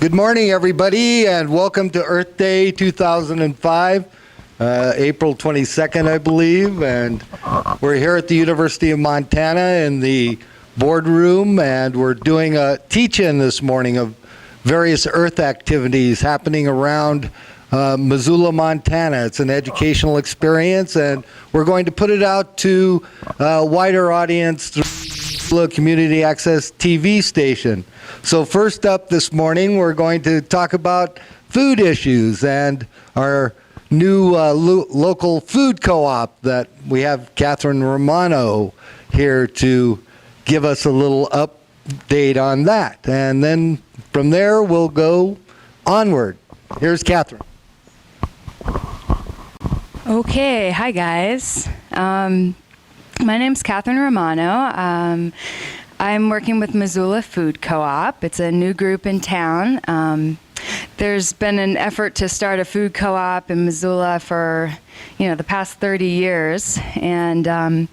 Good morning, everybody, and welcome to Earth Day 2005, April 22nd, I believe. And we're here at the University of Montana in the boardroom, and we're doing a teach-in this morning of various Earth activities happening around Missoula, Montana. It's an educational experience, and we're going to put it out to a wider audience through the Community Access TV station. So first up this morning, we're going to talk about food issues and our new local food co-op that we have Catherine Romano here to give us a little update on that. And then from there, we'll go onward. Here's Catherine. Okay, hi guys. My name's Catherine Romano. I'm working with Missoula Food Co-op. It's a new group in town. There's been an effort to start a food co-op in Missoula for, the past 30 years, and the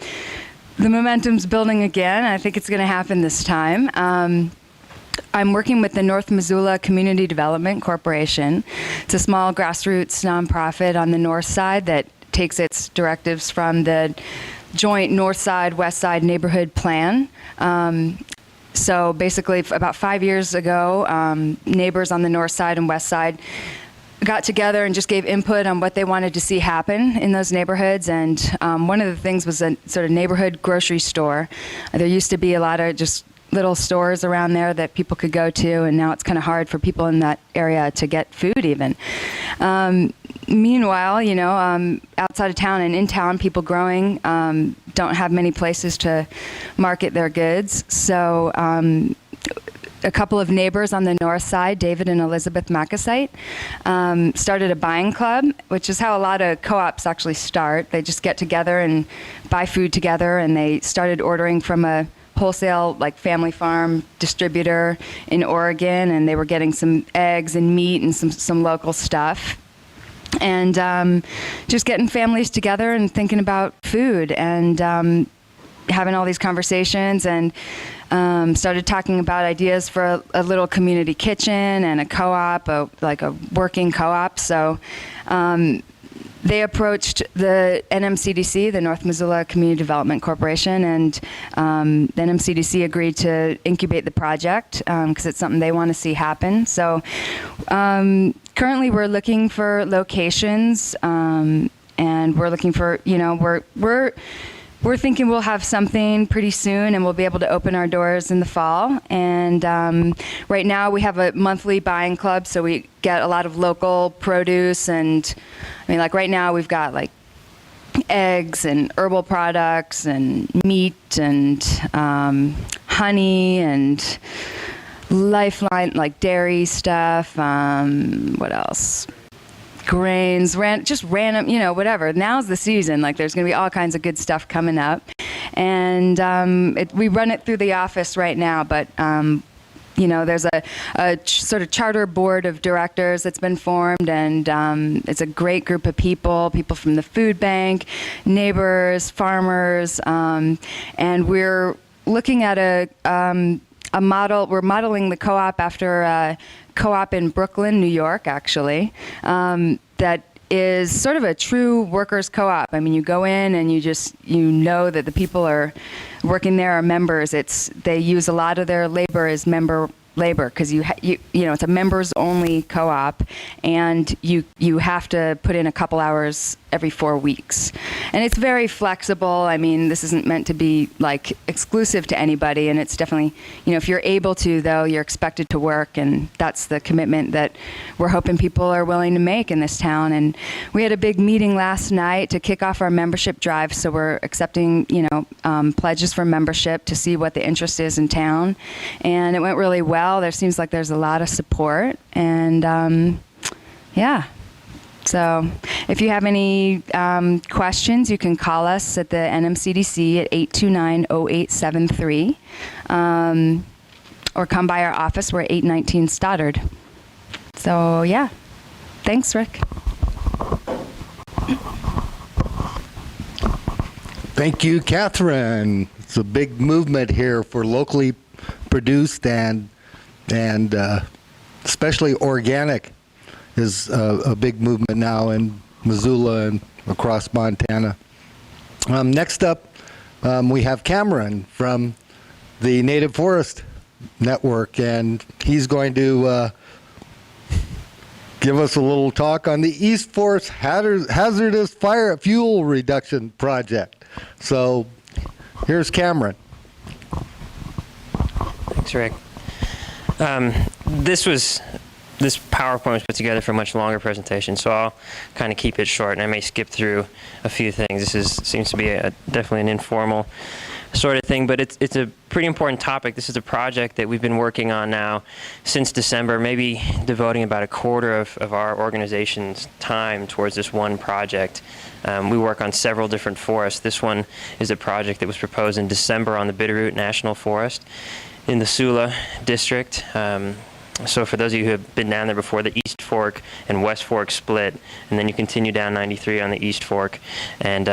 momentum's building again. I think it's going to happen this time. I'm working with the North Missoula Community Development Corporation. It's a small grassroots nonprofit on the north side that takes its directives from the joint north side, west side neighborhood plan. So basically, about 5 years ago, neighbors on the north side and west side got together and just gave input on what they wanted to see happen in those neighborhoods. And one of the things was a sort of neighborhood grocery store. There used to be a lot of just little stores around there that people could go to, and now it's kind of hard for people in that area to get food even. Meanwhile, outside of town and in town, people growing don't have many places to market their goods. So a couple of neighbors on the north side, David and Elizabeth Macasite, started a buying club, which is how a lot of co-ops actually start. They just get together and buy food together, and they started ordering from a wholesale, like family farm distributor in Oregon, and they were getting some eggs and meat and some local stuff. And just getting families together and thinking about food and having all these conversations, and started talking about ideas for a little community kitchen and a co-op, like a working co-op. So they approached the NMCDC, the North Missoula Community Development Corporation, and the NMCDC agreed to incubate the project because it's something they want to see happen. So currently we're looking for locations, and we're looking for, we're thinking we'll have something pretty soon, and we'll be able to open our doors in the fall. And right now we have a monthly buying club, so we get a lot of local produce. And like right now we've got like eggs and herbal products and meat and honey and Lifeline, like dairy stuff. What else? Grains, just random, whatever. Now's the season. Like there's going to be all kinds of good stuff coming up. And we run it through the office right now, but there's a sort of charter board of directors that's been formed, and it's a great group of people from the food bank, neighbors, farmers, and we're looking at a model. We're modeling the co-op after a co-op in Brooklyn, New York, actually, that is sort of a true workers co-op. I mean, you go in and you know that the people are working there are members. They use a lot of their labor as member labor because it's a members only co-op, and you have to put in a couple hours every 4 weeks, and it's very flexible. I mean, this isn't meant to be like exclusive to anybody, and it's definitely, if you're able to, though, you're expected to work, and that's the commitment that we're hoping people are willing to make in this town. And we had a big meeting last night to kick off our membership drive, so we're accepting pledges for membership to see what the interest is in town, and it went really well. There seems like there's a lot of support, and yeah. So if you have any questions, you can call us at the NMCDC at 829-0873, or come by our office. We're at 819 Stoddard. So yeah, thanks, Rick. Thank you, Catherine. It's a big movement here for locally produced and especially organic, is a big movement now in Missoula and across Montana. Next up, we have Cameron from the Native Forest Network, and he's going to give us a little talk on the East Forest Hazardous Fire Fuel Reduction Project. So here's Cameron. Thanks, Rick. This PowerPoint was put together for a much longer presentation, so I'll kind of keep it short, and I may skip through a few things. Seems to be definitely an informal sort of thing, but it's a pretty important topic. This is a project that we've been working on now since December, maybe devoting about a quarter of our organization's time towards this one project. We work on several different forests. This one is a project that was proposed in December on the Bitterroot National Forest in the Missoula district. So for those of you who have been down there before, the East Fork and West Fork split, and then you continue down 93 on the East Fork, and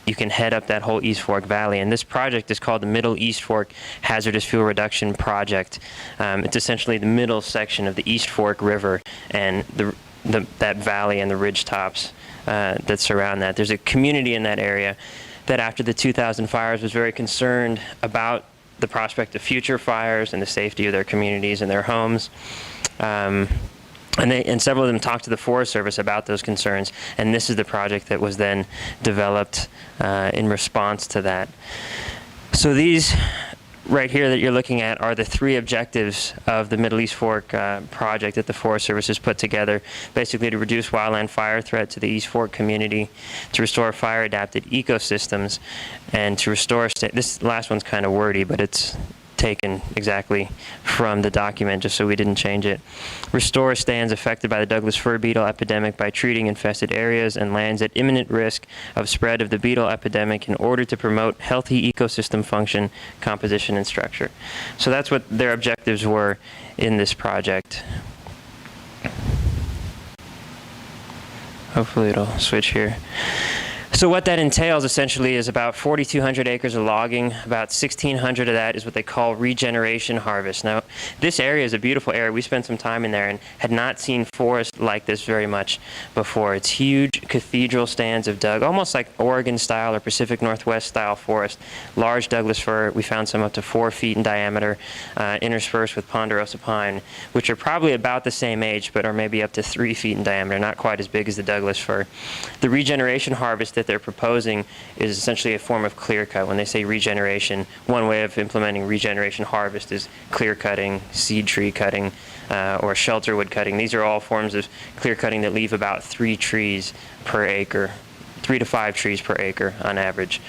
you can head up that whole East Fork Valley. And this project is called the Middle East Fork Hazardous Fuel Reduction Project. It's essentially the middle section of the East Fork River and that valley and the ridge tops that surround that. There's a community in that area that after the 2000 fires was very concerned about the prospect of future fires and the safety of their communities and their homes. And several of them talked to the Forest Service about those concerns, and this is the project that was then developed in response to that. So these right here that you're looking at are the three objectives of the Middle East Fork project that the Forest Service has put together, basically to reduce wildland fire threat to the East Fork community, to restore fire-adapted ecosystems, and to restore, this last one's kind of wordy, but it's taken exactly from the document, just so we didn't change it. Restore stands affected by the Douglas fir beetle epidemic by treating infested areas and lands at imminent risk of spread of the beetle epidemic in order to promote healthy ecosystem function, composition, and structure. So that's what their objectives were in this project. Hopefully it'll switch here. So what that entails essentially is about 4,200 acres of logging. About 1,600 of that is what they call regeneration harvest. Now, this area is a beautiful area. We spent some time in there and had not seen forest like this very much before. It's huge cathedral stands of Doug, almost like Oregon style or Pacific Northwest style forest. Large Douglas fir. We found some up to 4 feet in diameter, interspersed with ponderosa pine, which are probably about the same age, but are maybe up to 3 feet in diameter, not quite as big as the Douglas fir. The regeneration harvest that they're proposing is essentially a form of clear cut. When they say regeneration, one way of implementing regeneration harvest is clear cutting, seed tree cutting, or shelter wood cutting. These are all forms of clear cutting that leave about 3 trees per acre, 3 to 5 trees per acre on average.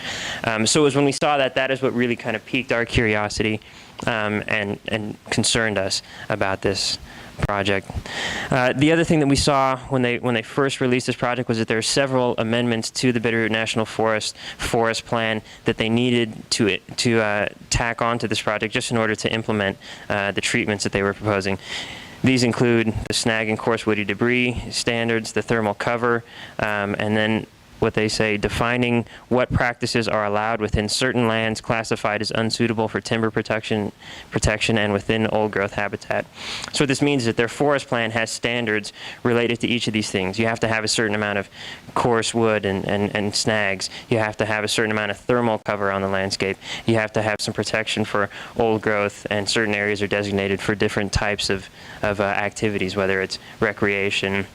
So it was when we saw that is what really kind of piqued our curiosity and concerned us about this project. The other thing that we saw when they first released this project was that there are several amendments to the Bitterroot National Forest plan that they needed to tack onto this project just in order to implement the treatments that they were proposing. These include the snag and coarse woody debris standards, the thermal cover, and then what they say, defining what practices are allowed within certain lands classified as unsuitable for timber protection and within old growth habitat. So what this means is that their forest plan has standards related to each of these things. You have to have a certain amount of coarse wood and snags. You have to have a certain amount of thermal cover on the landscape. You have to have some protection for old growth, and certain areas are designated for different types of activities, whether it's recreation,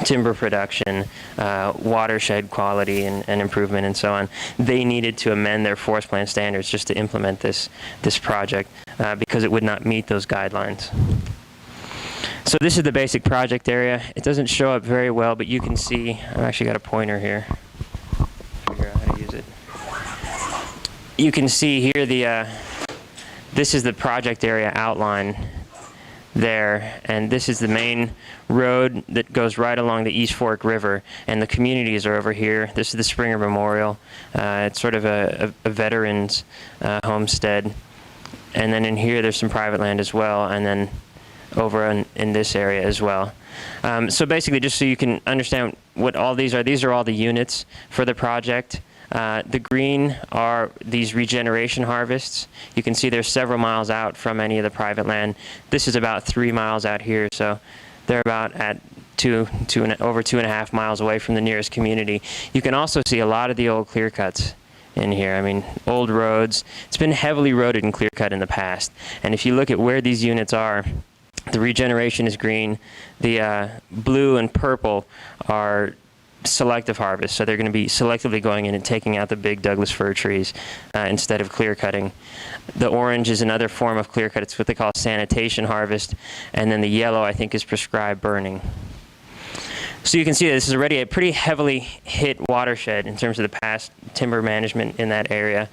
timber production, watershed quality and improvement, and so on. They needed to amend their forest plan standards just to implement this project because it would not meet those guidelines. So this is the basic project area. It doesn't show up very well, but you can see, I've actually got a pointer here. Figure out how to use it. You can see here this is the project area outline there, and this is the main road that goes right along the East Fork River, and the communities are over here. This is the Springer Memorial. It's sort of a veterans homestead, and then in here there's some private land as well, and then over in this area as well. So basically, just so you can understand what all these are all the units for the project. The green are these regeneration harvests. You can see they're several miles out from any of the private land. This is about 3 miles out here, so they're about at over 2.5 miles away from the nearest community. You can also see a lot of the old clear cuts in here. I mean, old roads. It's been heavily eroded and clear cut in the past. And if you look at where these units are, the regeneration is green. The blue and purple are selective harvest, so they're going to be selectively going in and taking out the big Douglas fir trees instead of clear cutting. The orange is another form of clear cut. It's what they call sanitation harvest, and then the yellow, I think, is prescribed burning. So you can see that this is already a pretty heavily hit watershed in terms of the past timber management in that area.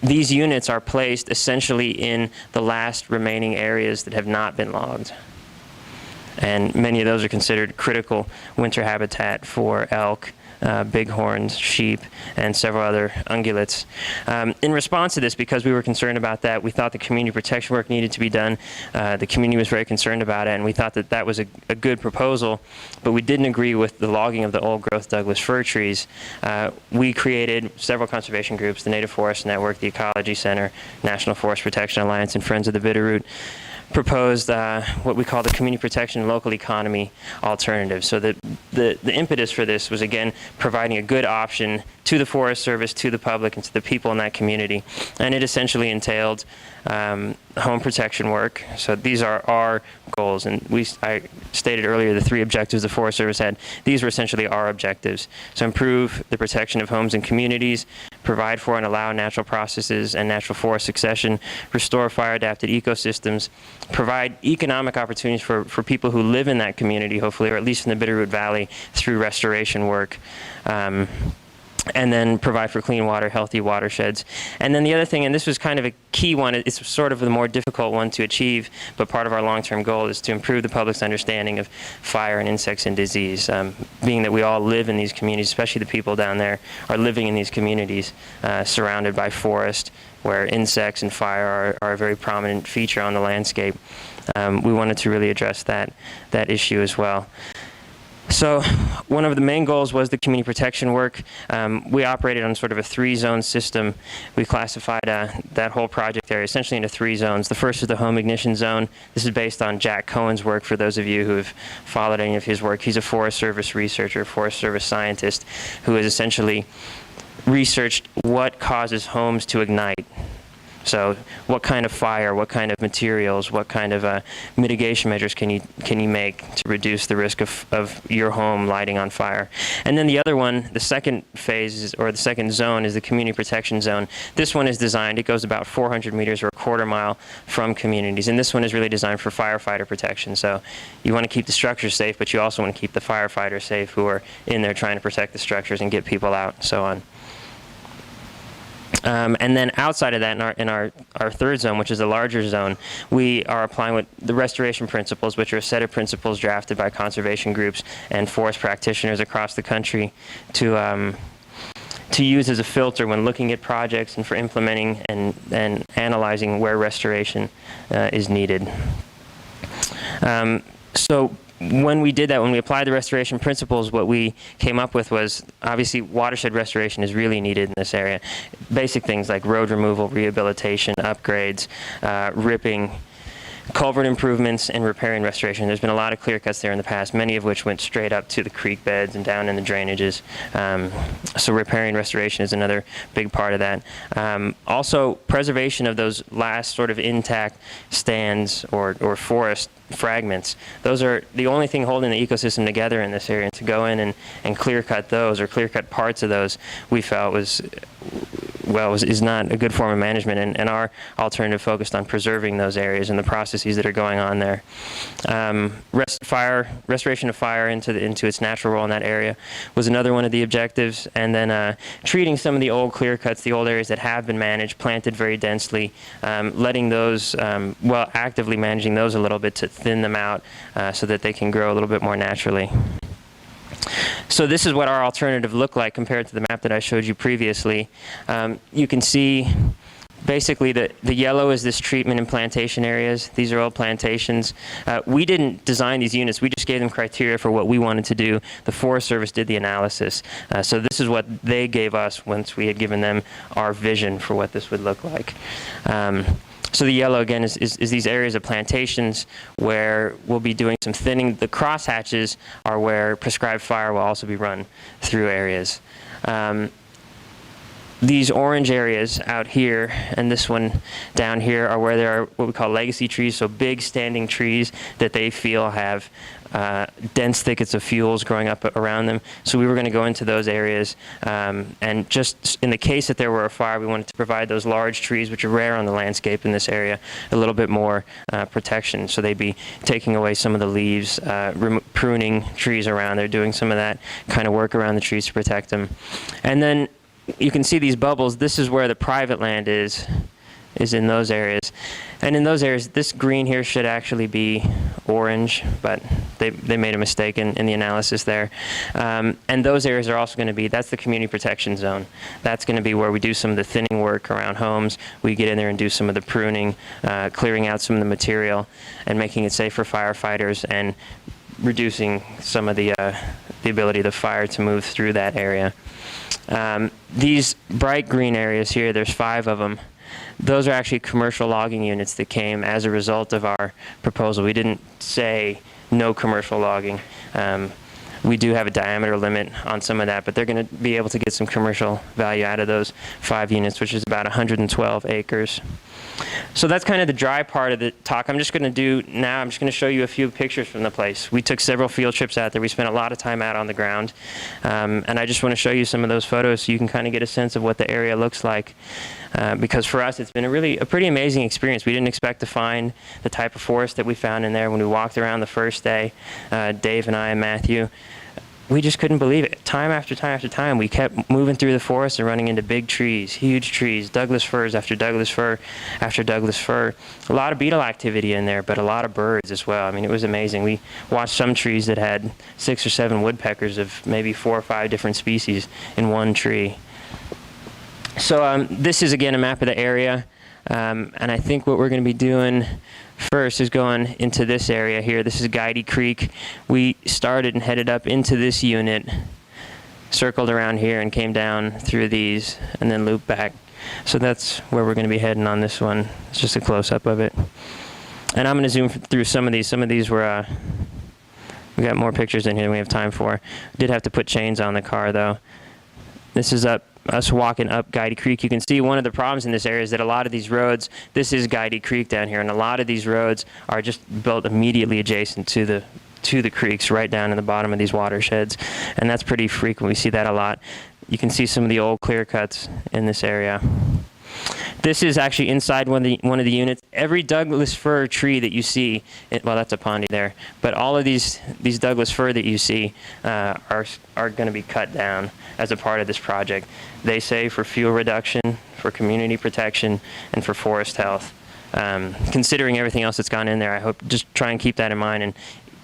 These units are placed essentially in the last remaining areas that have not been logged. And many of those are considered critical winter habitat for elk, bighorns, sheep, and several other ungulates. In response to this, because we were concerned about that, we thought the community protection work needed to be done. The community was very concerned about it, and we thought that that was a good proposal, but we didn't agree with the logging of the old growth Douglas fir trees. We created several conservation groups, the Native Forest Network, the Ecology Center, National Forest Protection Alliance, and Friends of the Bitterroot, proposed what we call the community protection and local economy alternative. So the impetus for this was, again, providing a good option to the Forest Service, to the public, and to the people in that community. And it essentially entailed home protection work. So these are our goals. And I stated earlier the 3 objectives the Forest Service had. These were essentially our objectives. So improve the protection of homes and communities, provide for and allow natural processes and natural forest succession, restore fire-adapted ecosystems, provide economic opportunities for people who live in that community, hopefully, or at least in the Bitterroot Valley, through restoration work. And then provide for clean water, healthy watersheds. And then the other thing, and this was kind of a key one, it's sort of the more difficult one to achieve, but part of our long-term goal is to improve the public's understanding of fire and insects and disease. Being that we all live in these communities, especially the people down there are living in these communities surrounded by forest, where insects and fire are a very prominent feature on the landscape. We wanted to really address that issue as well. So one of the main goals was the community protection work. We operated on sort of a 3-zone system. We classified that whole project area essentially into 3 zones. The first is the home ignition zone. This is based on Jack Cohen's work, for those of you who have followed any of his work. He's a Forest Service researcher, Forest Service scientist, who has essentially researched what causes homes to ignite. So what kind of fire, what kind of materials, what kind of mitigation measures can you make to reduce the risk of your home lighting on fire? And then the other one, the second phase, or the second zone, is the community protection zone. This one is designed, it goes about 400 meters or a quarter mile from communities. And this one is really designed for firefighter protection. So you want to keep the structures safe, but you also want to keep the firefighters safe who are in there trying to protect the structures and get people out and so on. And then outside of that, in our third zone, which is a larger zone, we are applying what the restoration principles, which are a set of principles drafted by conservation groups and forest practitioners across the country to use as a filter when looking at projects and for implementing and analyzing where restoration is needed. So when we did that, when we applied the restoration principles, what we came up with was, obviously, watershed restoration is really needed in this area. Basic things like road removal, rehabilitation, upgrades, ripping, culvert improvements, and repairing restoration. There's been a lot of clear cuts there in the past, many of which went straight up to the creek beds and down in the drainages. So repairing restoration is another big part of that. Also, preservation of those last sort of intact stands or forest fragments. Those are the only thing holding the ecosystem together in this area, and to go in and clear cut those, or clear cut parts of those, we felt is not a good form of management, and our alternative focused on preserving those areas and the processes that are going on there. Restoration of fire into its natural role in that area was another one of the objectives, and then treating some of the old clear cuts, the old areas that have been managed, planted very densely, letting those, actively managing those a little bit to thin them out so that they can grow a little bit more naturally. So this is what our alternative looked like compared to the map that I showed you previously. You can see Basically, the yellow is this treatment and plantation areas. These are all plantations. We didn't design these units. We just gave them criteria for what we wanted to do. The Forest Service did the analysis. So this is what they gave us once we had given them our vision for what this would look like. So the yellow, again, is these areas of plantations where we'll be doing some thinning. The crosshatches are where prescribed fire will also be run through areas. These orange areas out here and this one down here are where there are what we call legacy trees, so big standing trees that they feel have dense thickets of fuels growing up around them. So we were going to go into those areas, and just in the case that there were a fire, we wanted to provide those large trees, which are rare on the landscape in this area, a little bit more protection. So they'd be taking away some of the leaves, pruning trees around. They're doing some of that kind of work around the trees to protect them. And then you can see these bubbles. This is where the private land is in those areas. And in those areas, this green here should actually be orange, but they made a mistake in the analysis there. And those areas are also going to be, that's the community protection zone. That's going to be where we do some of the thinning work around homes. We get in there and do some of the pruning, clearing out some of the material, and making it safe for firefighters, and reducing some of the ability of the fire to move through that area. These bright green areas here, there's 5 of them. Those are actually commercial logging units that came as a result of our proposal. We didn't say no commercial logging. We do have a diameter limit on some of that, but they're going to be able to get some commercial value out of those 5 units, which is about 112 acres. So that's kind of the dry part of the talk. I'm just going to show you a few pictures from the place. We took several field trips out there. We spent a lot of time out on the ground. And I just want to show you some of those photos so you can kind of get a sense of what the area looks like. Because for us, it's been a pretty amazing experience. We didn't expect to find the type of forest that we found in there when we walked around the first day, Dave and I and Matthew. We just couldn't believe it. Time after time after time, we kept moving through the forest and running into big trees, huge trees, Douglas firs after Douglas fir after Douglas fir. A lot of beetle activity in there, but a lot of birds as well. I mean, it was amazing. We watched some trees that had 6 or 7 woodpeckers of maybe 4 or 5 different species in one tree. So this is, again, a map of the area. And I think what we're going to be doing first is going into this area here. This is Guidey Creek. We started and headed up into this unit, circled around here, and came down through these, and then looped back. So that's where we're going to be heading on this one. It's just a close-up of it. And I'm going to zoom through some of these. Some of these were, we got more pictures in here than we have time for. Did have to put chains on the car, though. This is us walking up Guidey Creek. You can see one of the problems in this area is that a lot of these roads, this is Guidey Creek down here, and a lot of these roads are just built immediately adjacent to the creeks right down in the bottom of these watersheds, and that's pretty frequent. We see that a lot. You can see some of the old clear cuts in this area. This is actually inside one of the units. Every Douglas fir tree that you see, well, that's a pondy there, but all of these Douglas fir that you see are going to be cut down as a part of this project. They say for fuel reduction, for community protection, and for forest health. Considering everything else that's gone in there, I hope just try and keep that in mind. And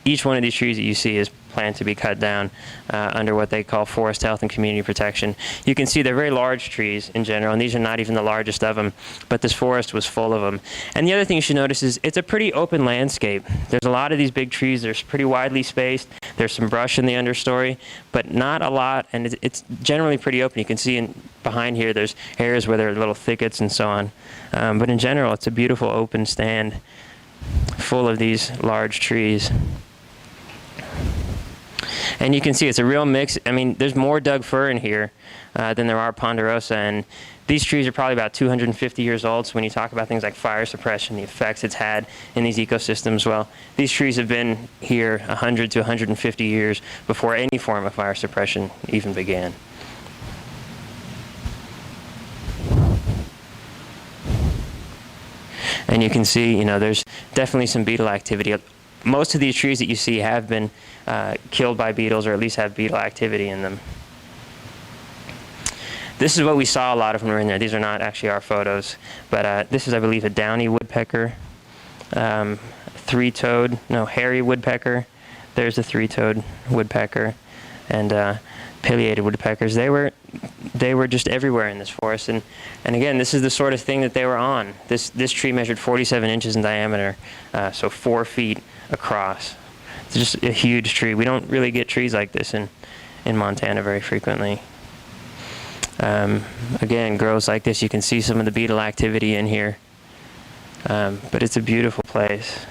each one of these trees that you see is planned to be cut down under what they call forest health and community protection. You can see they're very large trees in general, and these are not even the largest of them, but this forest was full of them. And the other thing you should notice is it's a pretty open landscape. There's a lot of these big trees. They're pretty widely spaced. There's some brush in the understory, but not a lot, and it's generally pretty open. You can see behind here there's areas where there are little thickets and so on. But in general, it's a beautiful open stand full of these large trees. And you can see it's a real mix. I mean, there's more Doug fir in here than there are ponderosa, and these trees are probably about 250 years old. So when you talk about things like fire suppression, the effects it's had in these ecosystems, well, these trees have been here 100 to 150 years before any form of fire suppression even began. And you can see, there's definitely some beetle activity. Most of these trees that you see have been killed by beetles, or at least have beetle activity in them. This is what we saw a lot of when we were in there. These are not actually our photos, but this is, I believe, a downy woodpecker, hairy woodpecker. There's a three-toed woodpecker, and pileated woodpeckers. they were just everywhere in this forest. And again, this is the sort of thing that they were on. This tree measured 47 inches in diameter, so 4 feet across. It's just a huge tree. We don't really get trees like this in Montana very frequently. Again, grows like this. You can see some of the beetle activity in here. But it's a beautiful place.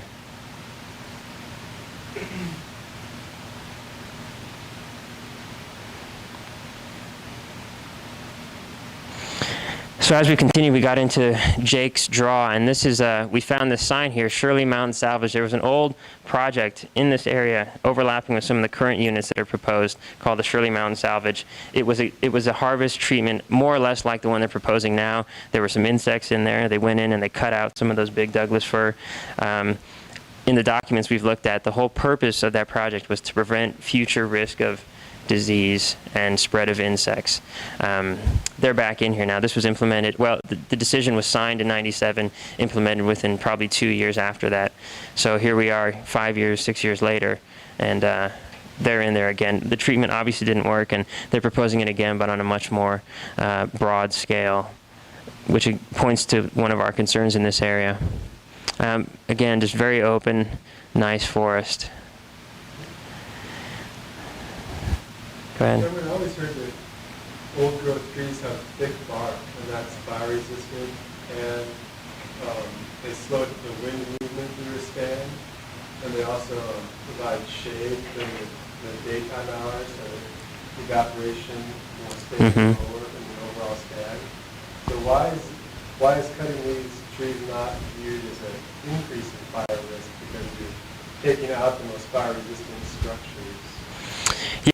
So as we continue, we got into Jake's Draw, and this is we found this sign here, Shirley Mountain Salvage. There was an old project in this area overlapping with some of the current units that are proposed called the Shirley Mountain Salvage. It was a harvest treatment more or less like the one they're proposing now. There were some insects in there. They went in and they cut out some of those big Douglas fir. In the documents we've looked at, the whole purpose of that project was to prevent future risk of disease and spread of insects. They're back in here now. This was implemented, well, the decision was signed in '97, implemented within probably 2 years after that. So here we are 5 years, 6 years later, and they're in there again. The treatment obviously didn't work, and they're proposing it again, but on a much more broad scale, which points to one of our concerns in this area. Again, just very open, nice forest. Go ahead. I always heard that old growth trees have thick bark, and that's fire resistant, and they slow the wind movement through a stand, and they also provide shade during the daytime hours, so evaporation stays lower in the overall stand. So why is cutting these trees not viewed as an increase in fire risk, because you're taking out the most fire resistant structures?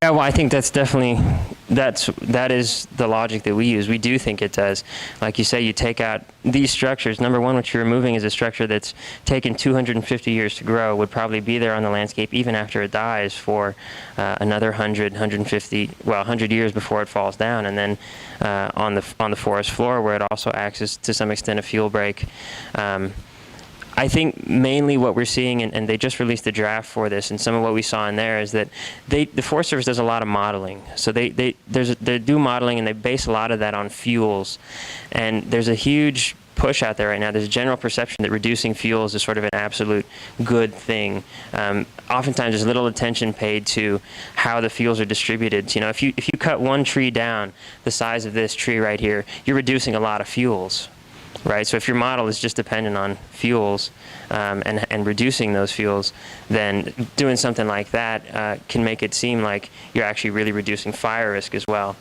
Yeah, well, I think that's definitely, that is the logic that we use. We do think it does. Like you say, you take out these structures. Number one, what you're removing is a structure that's taken 250 years to grow, would probably be there on the landscape even after it dies for another 100, 150, well, 100 years before it falls down. And then on the forest floor, where it also acts as, to some extent, a fuel break. I think mainly what we're seeing, and they just released a draft for this, and some of what we saw in there is that the Forest Service does a lot of modeling. So they do modeling, and they base a lot of that on fuels. And there's a huge push out there right now. There's a general perception that reducing fuels is sort of an absolute good thing. Oftentimes there's little attention paid to how the fuels are distributed. You know, if you cut one tree down the size of this tree right here, you're reducing a lot of fuels. Right, so if your model is just dependent on fuels and reducing those fuels, then doing something like that can make it seem like you're actually really reducing fire risk as well.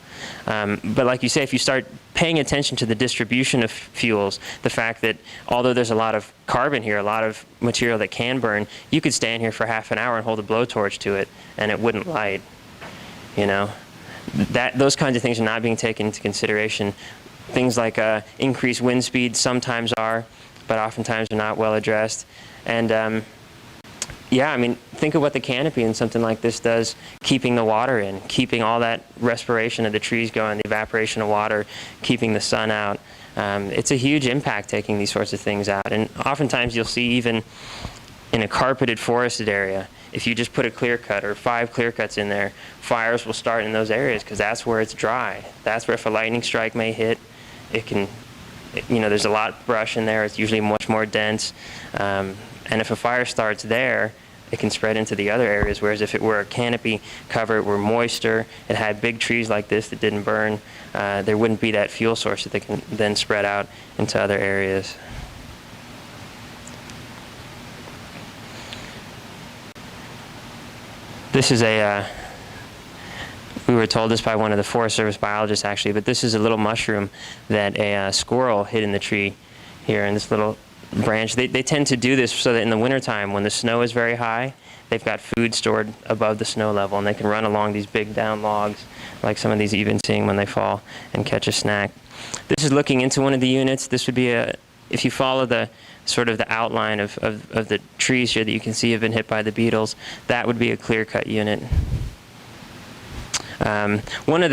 But like you say, if you start paying attention to the distribution of fuels, the fact that although there's a lot of carbon here, a lot of material that can burn, you could stand here for half an hour and hold a blowtorch to it and it wouldn't light. You know, those kinds of things are not being taken into consideration. Things like increased wind speed sometimes are, but oftentimes are not well addressed. And yeah, I mean, think of what the canopy and something like this does, keeping the water in, keeping all that respiration of the trees going, the evaporation of water, keeping the sun out. It's a huge impact taking these sorts of things out. And oftentimes you'll see even in a carpeted forested area, if you just put a clear cut or 5 clear cuts in there, fires will start in those areas because that's where it's dry. That's where if a lightning strike may hit, it can, you know, there's a lot of brush in there. It's usually much more dense. And if a fire starts there, it can spread into the other areas. Whereas if it were a canopy cover, it were moister, it had big trees like this that didn't burn, there wouldn't be that fuel source that they can then spread out into other areas. This is we were told this by one of the Forest Service biologists actually, but this is a little mushroom that a squirrel hid in the tree here in this little branch. They tend to do this so that in the wintertime when the snow is very high, they've got food stored above the snow level and they can run along these big down logs like some of these you've been seeing when they fall and catch a snack. This is looking into one of the units. This would be if you follow the sort of the outline of the trees here that you can see have been hit by the beetles, that would be a clear-cut unit. One of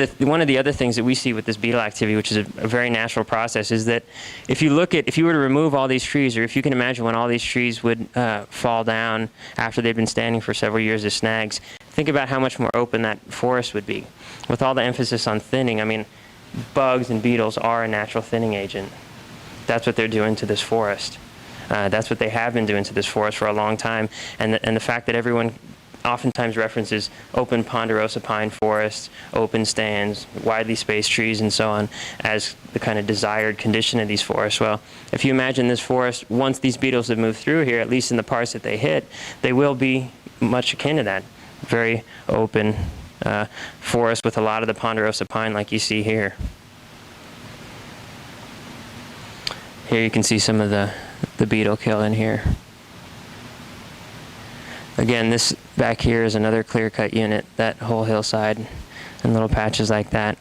the other things that we see with this beetle activity, which is a very natural process, is that if you were to remove all these trees, or if you can imagine when all these trees would fall down after they've been standing for several years as snags, think about how much more open that forest would be. With all the emphasis on thinning, I mean, bugs and beetles are a natural thinning agent. That's what they're doing to this forest. That's what they have been doing to this forest for a long time. And the fact that everyone oftentimes references open ponderosa pine forests, open stands, widely spaced trees, and so on as the kind of desired condition of these forests. Well, if you imagine this forest, once these beetles have moved through here, at least in the parts that they hit, they will be much akin to that. Very open forest with a lot of the ponderosa pine like you see here. Here you can see some of the beetle kill in here. Again, this back here is another clear-cut unit, that whole hillside and little patches like that.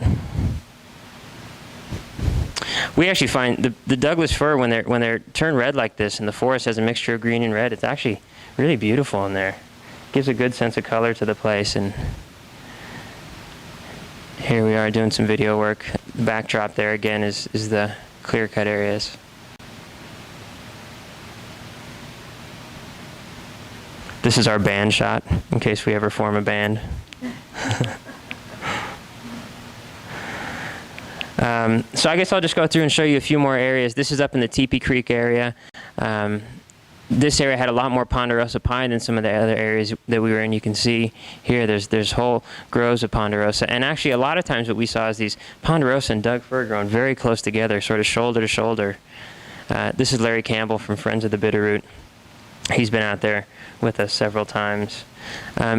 We actually find the Douglas fir, when they're turned red like this and the forest has a mixture of green and red, it's actually really beautiful in there. Gives a good sense of color to the place. And here we are doing some video work. The backdrop there again is the clear-cut areas. This is our band shot, in case we ever form a band. So I guess I'll just go through and show you a few more areas. This is up in the Teepee Creek area. This area had a lot more ponderosa pine than some of the other areas that we were in. You can see here there's whole groves of ponderosa. And actually a lot of times what we saw is these ponderosa and Doug fir growing very close together, sort of shoulder to shoulder. This is Larry Campbell from Friends of the Bitterroot. He's been out there with us several times.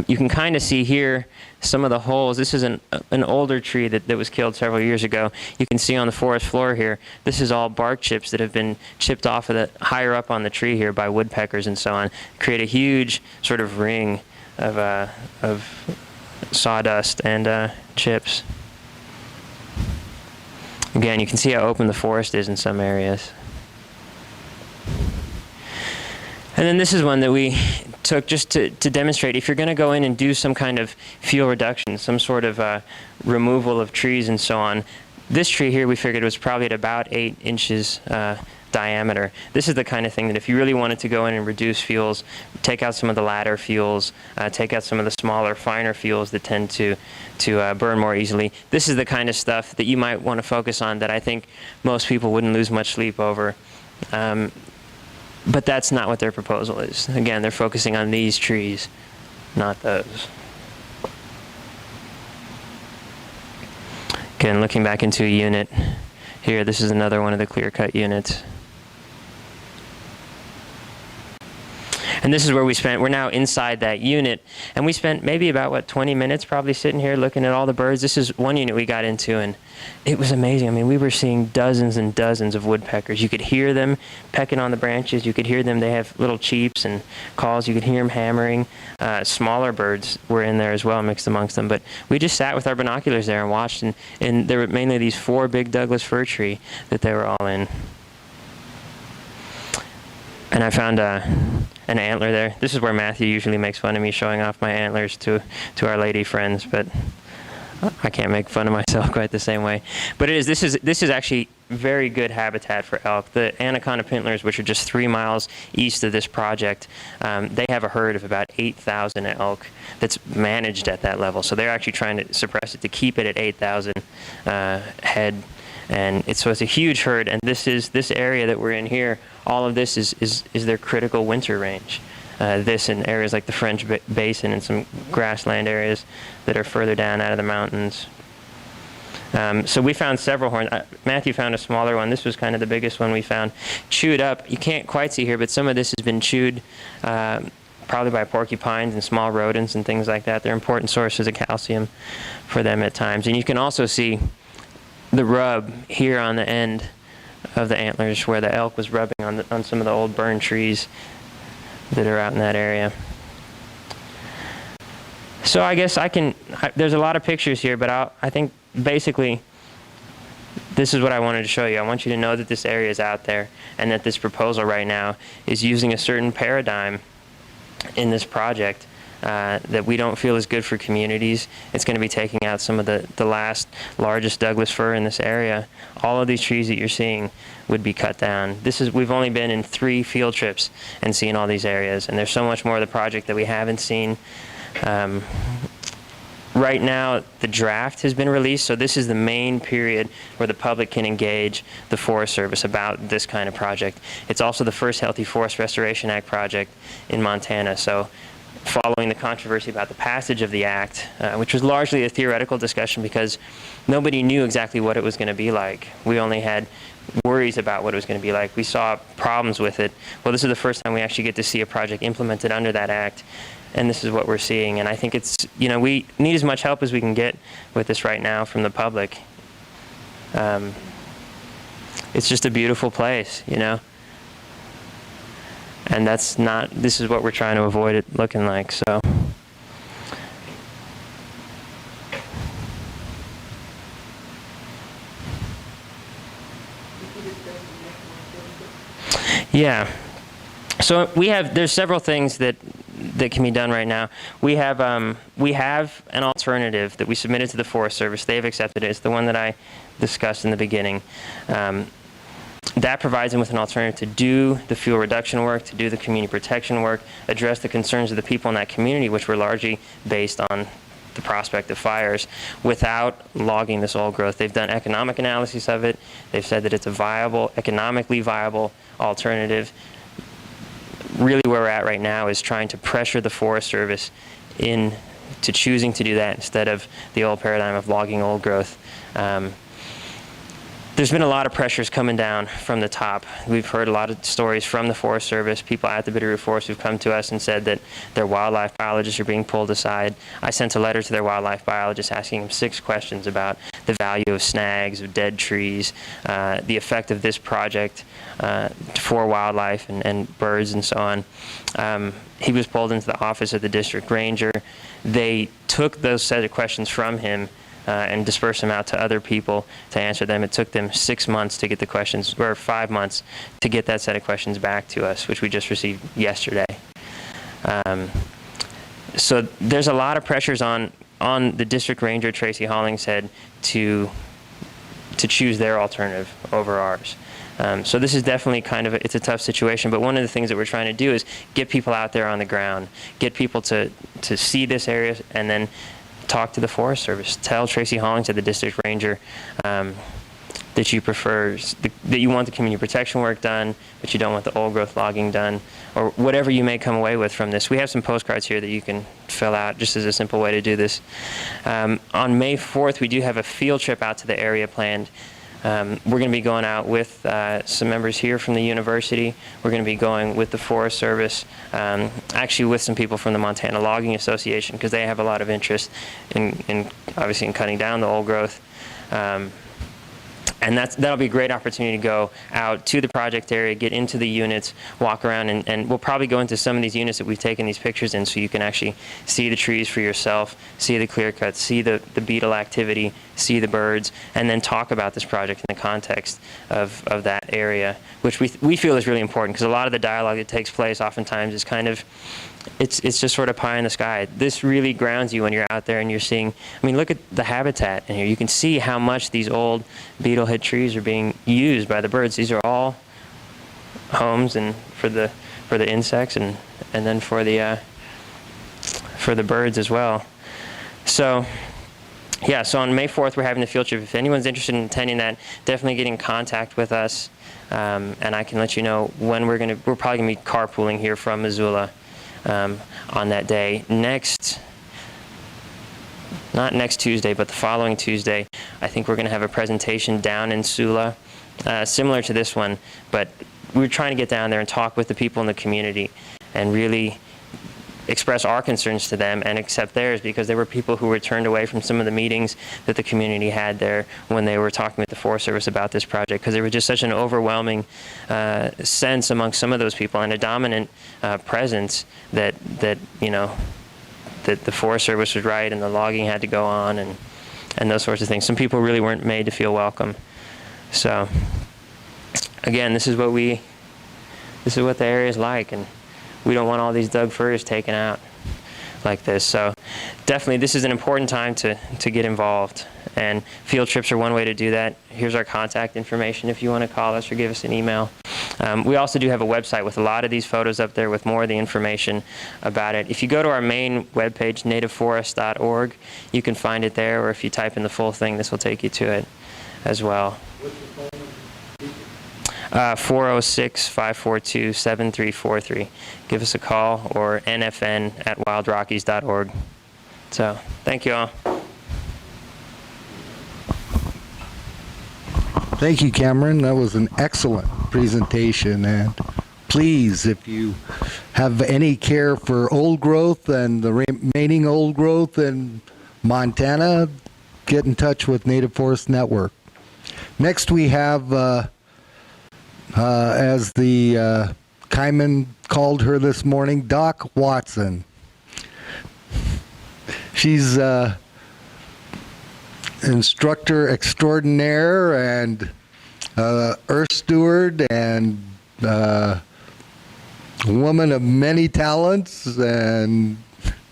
You can kind of see here some of the holes. This is an older tree that was killed several years ago. You can see on the forest floor here, this is all bark chips that have been chipped off of the higher up on the tree here by woodpeckers and so on. Create a huge sort of ring of sawdust and chips. Again, you can see how open the forest is in some areas. And then this is one that we took just to demonstrate if you're going to go in and do some kind of fuel reduction, some sort of removal of trees and so on. This tree here we figured was probably at about 8 inches diameter. This is the kind of thing that if you really wanted to go in and reduce fuels, take out some of the ladder fuels, take out some of the smaller, finer fuels that tend to burn more easily. This is the kind of stuff that you might want to focus on that I think most people wouldn't lose much sleep over. But that's not what their proposal is. Again, they're focusing on these trees, not those. Again, looking back into a unit here, this is another one of the clear-cut units. And this is where we're now inside that unit, and we spent maybe about, 20 minutes probably sitting here looking at all the birds. This is one unit we got into, and it was amazing. I mean, we were seeing dozens and dozens of woodpeckers. You could hear them pecking on the branches. You could hear them. They have little cheeps and calls. You could hear them hammering. Smaller birds were in there as well, mixed amongst them. But we just sat with our binoculars there and watched, and there were mainly these 4 big Douglas fir tree that they were all in. And I found an antler there. This is where Matthew usually makes fun of me showing off my antlers to our lady friends, but I can't make fun of myself quite the same way. But this is actually very good habitat for elk. The Anaconda Pintlers, which are just 3 miles east of this project, they have a herd of about 8,000 elk that's managed at that level. So they're actually trying to suppress it to keep it at 8,000 head. And so it's a huge herd, and this area that we're in here, all of this is their critical winter range. This in areas like the French Basin and some grassland areas that are further down out of the mountains. So we found several horns. Matthew found a smaller one. This was kind of the biggest one we found. Chewed up. You can't quite see here, but some of this has been chewed probably by porcupines and small rodents and things like that. They're important sources of calcium for them at times. And you can also see the rub here on the end of the antlers where the elk was rubbing on some of the old burned trees that are out in that area. So I guess there's a lot of pictures here, but I think basically this is what I wanted to show you. I want you to know that this area is out there and that this proposal right now is using a certain paradigm in this project that we don't feel is good for communities. It's going to be taking out some of the largest Douglas fir in this area. All of these trees that you're seeing would be cut down. We've only been in 3 field trips and seen all these areas, and there's so much more of the project that we haven't seen. Right now, the draft has been released, so this is the main period where the public can engage the Forest Service about this kind of project. It's also the first Healthy Forest Restoration Act project in Montana. So following the controversy about the passage of the act, which was largely a theoretical discussion because nobody knew exactly what it was going to be like. We only had worries about what it was going to be like. We saw problems with it. Well, this is the first time we actually get to see a project implemented under that act, and this is what we're seeing. And I think it's, you know, we need as much help as we can get with this right now from the public. It's just a beautiful place, you know? And that's not, this is what we're trying to avoid it looking like, so. Yeah. So there's several things that can be done right now. We have an alternative that we submitted to the Forest Service. They've accepted it. It's the one that I discussed in the beginning. That provides them with an alternative to do the fuel reduction work, to do the community protection work, address the concerns of the people in that community, which were largely based on the prospect of fires, without logging this old growth. They've done economic analysis of it. They've said that it's a viable, economically viable alternative. Really where we're at right now is trying to pressure the Forest Service into choosing to do that instead of the old paradigm of logging old growth. There's been a lot of pressures coming down from the top. We've heard a lot of stories from the Forest Service, people at the Bitterroot Forest who've come to us and said that their wildlife biologists are being pulled aside. I sent a letter to their wildlife biologist asking them 6 questions about the value of snags, of dead trees, the effect of this project for wildlife and birds and so on. He was pulled into the office of the district ranger. They took those set of questions from him and disperse them out to other people to answer them. It took them 6 months to get the questions, or 5 months to get that set of questions back to us, which we just received yesterday. So there's a lot of pressures on the district ranger, Tracy Hollingshead, to choose their alternative over ours. So this is definitely it's a tough situation, but one of the things that we're trying to do is get people out there on the ground, get people to see this area, and then talk to the Forest Service. Tell Tracy Hollingshead, the district ranger, that you that you want the community protection work done, but you don't want the old growth logging done, or whatever you may come away with from this. We have some postcards here that you can fill out just as a simple way to do this. On May 4th, we do have a field trip out to the area planned. We're going to be going out with some members here from the university. We're going to be going with the Forest Service, actually with some people from the Montana Logging Association, because they have a lot of interest in obviously in cutting down the old growth. And that'll be a great opportunity to go out to the project area, get into the units, walk around, and we'll probably go into some of these units that we've taken these pictures in, so you can actually see the trees for yourself, see the clear cuts, see the beetle activity, see the birds, and then talk about this project in the context of that area, which we feel is really important, because a lot of the dialogue that takes place oftentimes is kind of, it's just sort of pie in the sky. This really grounds you when you're out there and you're seeing, I mean, look at the habitat in here. You can see how much these old beetlehead trees are being used by the birds. These are all homes and for the insects and then for the birds as well. So yeah, so on May 4th we're having the field trip. If anyone's interested in attending that, definitely get in contact with us, and I can let you know when we're probably gonna be carpooling here from Missoula on that day. Not next Tuesday, but the following Tuesday, I think we're going to have a presentation down in Missoula, similar to this one, but we're trying to get down there and talk with the people in the community and really express our concerns to them and accept theirs, because there were people who were turned away from some of the meetings that the community had there when they were talking with the Forest Service about this project, because there was just such an overwhelming sense among some of those people and a dominant presence that you know, that the Forest Service was right and the logging had to go on and those sorts of things. Some people really weren't made to feel welcome. So again, this is what the area is like, and we don't want all these Doug firs taken out like this. So definitely this is an important time to get involved, and field trips are one way to do that. Here's our contact information if you want to call us or give us an email. We also do have a website with a lot of these photos up there with more of the information about it. If you go to our main webpage, nativeforest.org, you can find it there, or if you type in the full thing, this will take you to it as well. 406-542-7343. Give us a call, or nfn@wildrockies.org. So, thank you all. Thank you, Cameron. That was an excellent presentation. And please, if you have any care for old growth and the remaining old growth in Montana, get in touch with Native Forest Network. Next, we have, as the Kaiman called her this morning, Doc Watson. She's instructor extraordinaire and earth steward and woman of many talents, and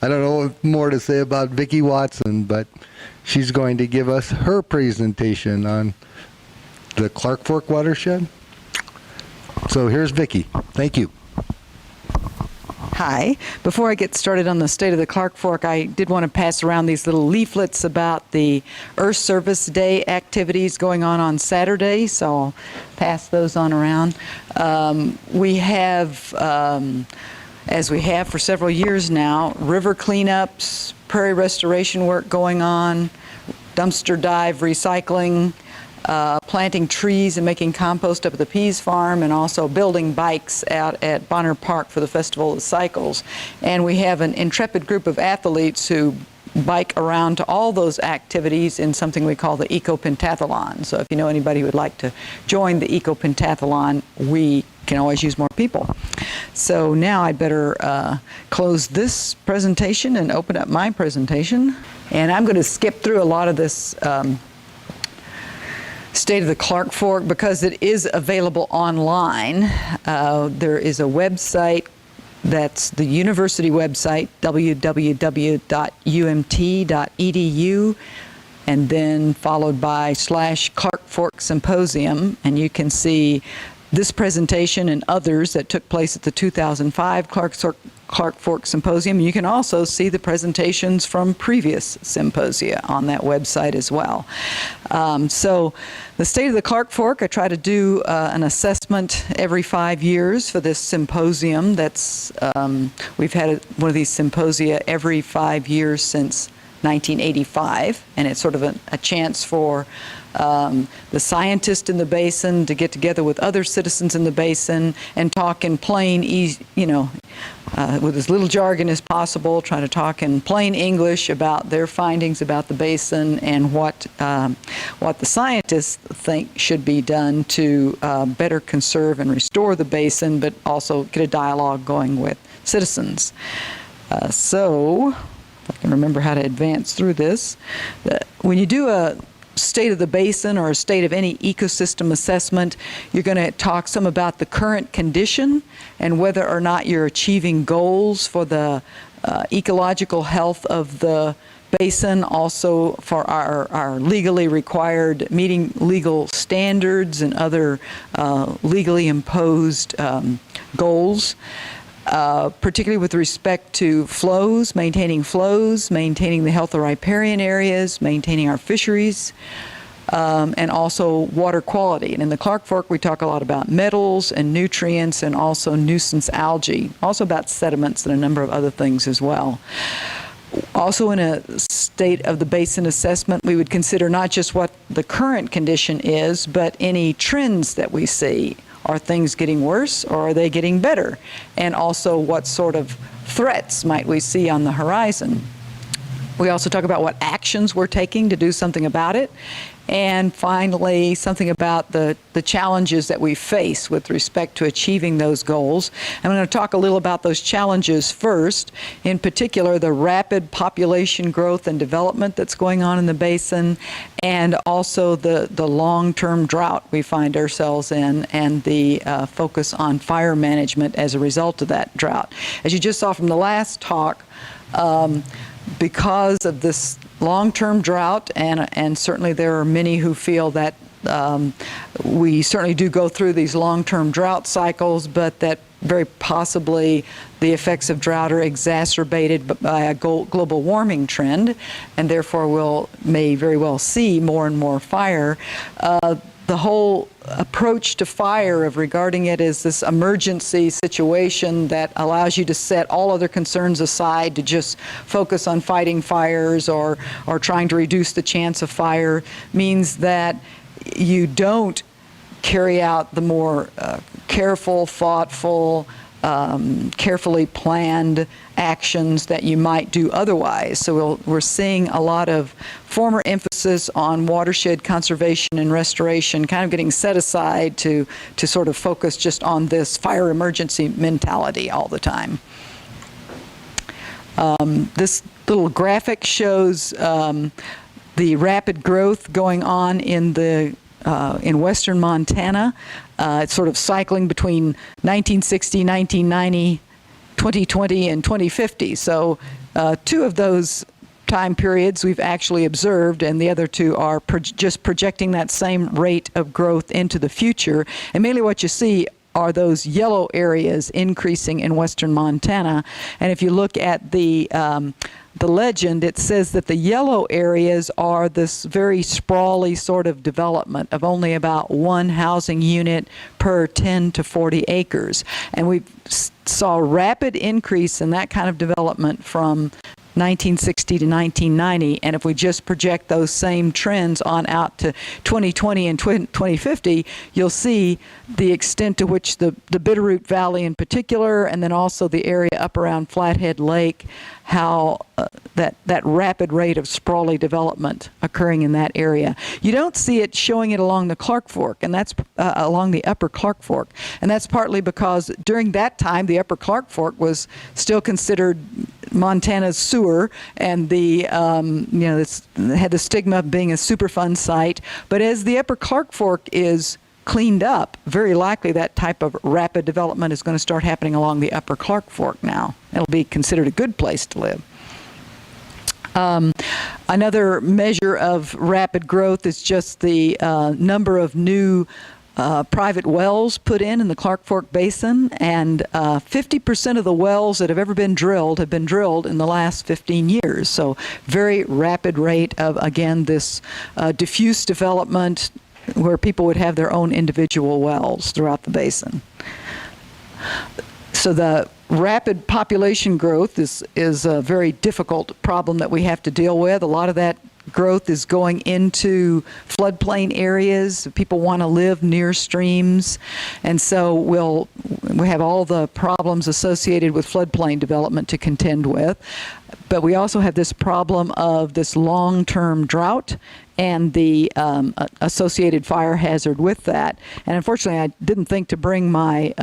I don't know what more to say about Vicki Watson, but she's going to give us her presentation on the Clark Fork watershed. So here's Vicki. Thank you. Hi. Before I get started on the state of the Clark Fork, I did want to pass around these little leaflets about the Earth Service Day activities going on Saturday, so I'll pass those on around. We have, as we have for several years now, river cleanups, prairie restoration work going on, dumpster dive recycling, planting trees and making compost up at the Pease Farm, and also building bikes out at Bonner Park for the Festival of Cycles. And we have an intrepid group of athletes who bike around to all those activities in something we call the Eco Pentathlon. So if you know anybody who would like to join the Eco Pentathlon, we can always use more people. So now I'd better close this presentation and open up my presentation. And I'm going to skip through a lot of this State of the Clark Fork because it is available online. There is a website that's the university website, www.umt.edu, and then followed by /Clark Fork Symposium, and you can see this presentation and others that took place at the 2005 Clark Fork Symposium. You can also see the presentations from previous symposia on that website as well. So the state of the Clark Fork, I try to do an assessment every 5 years for this symposium. That's we've had one of these symposia every 5 years since 1985, and it's sort of a chance for the scientists in the basin to get together with other citizens in the basin and talk in plain, with as little jargon as possible, try to talk in plain English about their findings about the basin and what the scientists think should be done to better conserve and restore the basin, but also get a dialogue going with citizens. So, if I can remember how to advance through this, when you do a state of the basin or a state of any ecosystem assessment, you're going to talk some about the current condition and whether or not you're achieving goals for the ecological health of the basin, also for our legally required meeting legal standards and other legally imposed goals. Particularly with respect to flows, maintaining the health of riparian areas, maintaining our fisheries, and also water quality. And in the Clark Fork, we talk a lot about metals and nutrients and also nuisance algae, also about sediments and a number of other things as well. Also, in a state of the basin assessment, we would consider not just what the current condition is, but any trends that we see. Are things getting worse or are they getting better? And also, what sort of threats might we see on the horizon? We also talk about what actions we're taking to do something about it. And finally, something about the challenges that we face with respect to achieving those goals. I'm going to talk a little about those challenges first, in particular the rapid population growth and development that's going on in the basin, and also the long-term drought we find ourselves in, and the focus on fire management as a result of that drought. As you just saw from the last talk, because of this long-term drought, and certainly there are many who feel that we certainly do go through these long-term drought cycles, but that very possibly the effects of drought are exacerbated by a global warming trend, and therefore may very well see more and more fire. The whole approach to fire of regarding it as this emergency situation that allows you to set all other concerns aside to just focus on fighting fires or trying to reduce the chance of fire means that you don't carry out the more careful, thoughtful, carefully planned actions that you might do otherwise. So we're seeing a lot of former emphasis on watershed conservation and restoration kind of getting set aside to sort of focus just on this fire emergency mentality all the time. This little graphic shows the rapid growth going on in western Montana. It's sort of cycling between 1960, 1990, 2020, and 2050. So two of those time periods we've actually observed, and the other two are just projecting that same rate of growth into the future. And mainly what you see are those yellow areas increasing in western Montana. And if you look at the legend, it says that the yellow areas are this very sprawly sort of development of only about one housing unit per 10 to 40 acres. And we saw a rapid increase in that kind of development from 1960 to 1990, and if we just project those same trends on out to 2020 and 2050, you'll see the extent to which the Bitterroot Valley in particular, and then also the area up around Flathead Lake, how that rapid rate of sprawly development occurring in that area. You don't see it showing it along the Clark Fork, and that's along the upper Clark Fork, and that's partly because during that time the upper Clark Fork was still considered Montana's sewer, and it had the stigma of being a Superfund site. But as the upper Clark Fork is cleaned up, very likely that type of rapid development is going to start happening along the upper Clark Fork now. It'll be considered a good place to live. Another measure of rapid growth is just the number of new private wells put in the Clark Fork Basin, and 50% of the wells that have ever been drilled have been drilled in the last 15 years. So very rapid rate of, again, this diffuse development where people would have their own individual wells throughout the basin. So the rapid population growth is a very difficult problem that we have to deal with. A lot of that growth is going into floodplain areas. People want to live near streams, and so we have all the problems associated with floodplain development to contend with. But we also have this problem of this long-term drought and the associated fire hazard with that. And unfortunately, I didn't think to bring my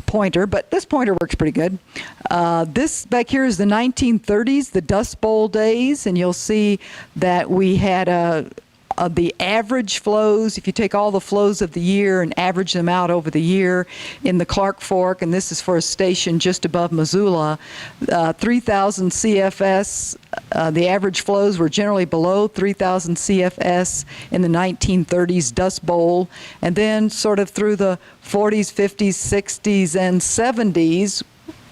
pointer, but this pointer works pretty good. This back here is the 1930s, the Dust Bowl days, and you'll see that we had the average flows, if you take all the flows of the year and average them out over the year in the Clark Fork, and this is for a station just above Missoula, 3,000 CFS. The average flows were generally below 3,000 CFS in the 1930s Dust Bowl, and then sort of through the 40s, 50s, 60s, and 70s,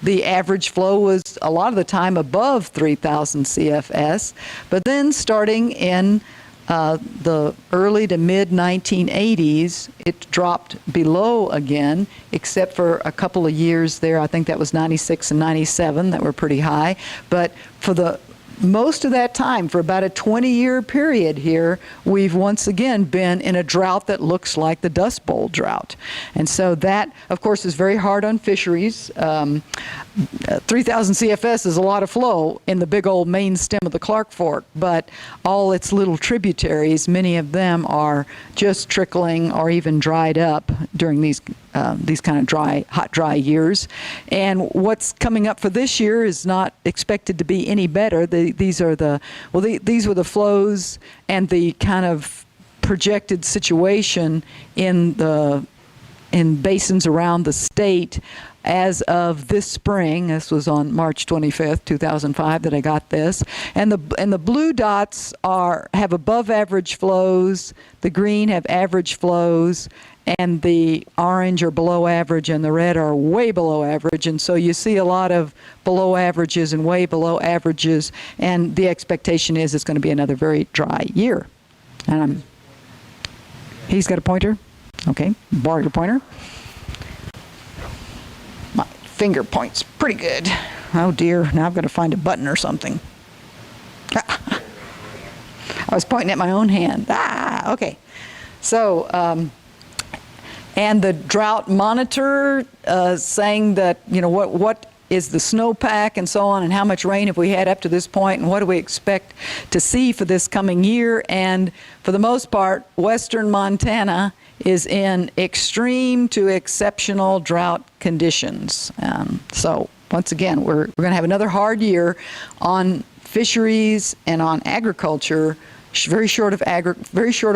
the average flow was a lot of the time above 3,000 CFS, but then starting in the early to mid 1980s, it dropped below again, except for a couple of years there. I think that was 96 and 97 that were pretty high. But for the most of that time, for about a 20-year period here, we've once again been in a drought that looks like the Dust Bowl drought. And so that, of course, is very hard on fisheries. 3,000 CFS is a lot of flow in the big old main stem of the Clark Fork, but all its little tributaries, many of them are just trickling or even dried up during these kind of hot, dry years. And what's coming up for this year is not expected to be any better. These were the flows and the kind of projected situation in basins around the state as of this spring. This was on March 25th, 2005 that I got this. And the blue dots have above average flows, the green have average flows, and the orange are below average and the red are way below average. And so you see a lot of below averages and way below averages, and the expectation is it's going to be another very dry year. And he's got a pointer? Okay, borrow your pointer. My finger points pretty good. Oh dear, now I've got to find a button or something. I was pointing at my own hand. Okay. So, and the drought monitor saying that, what is the snowpack and so on, and how much rain have we had up to this point, and what do we expect to see for this coming year. And for the most part, western Montana is in extreme to exceptional drought conditions. So once again, we're going to have another hard year on fisheries and on agriculture, very short of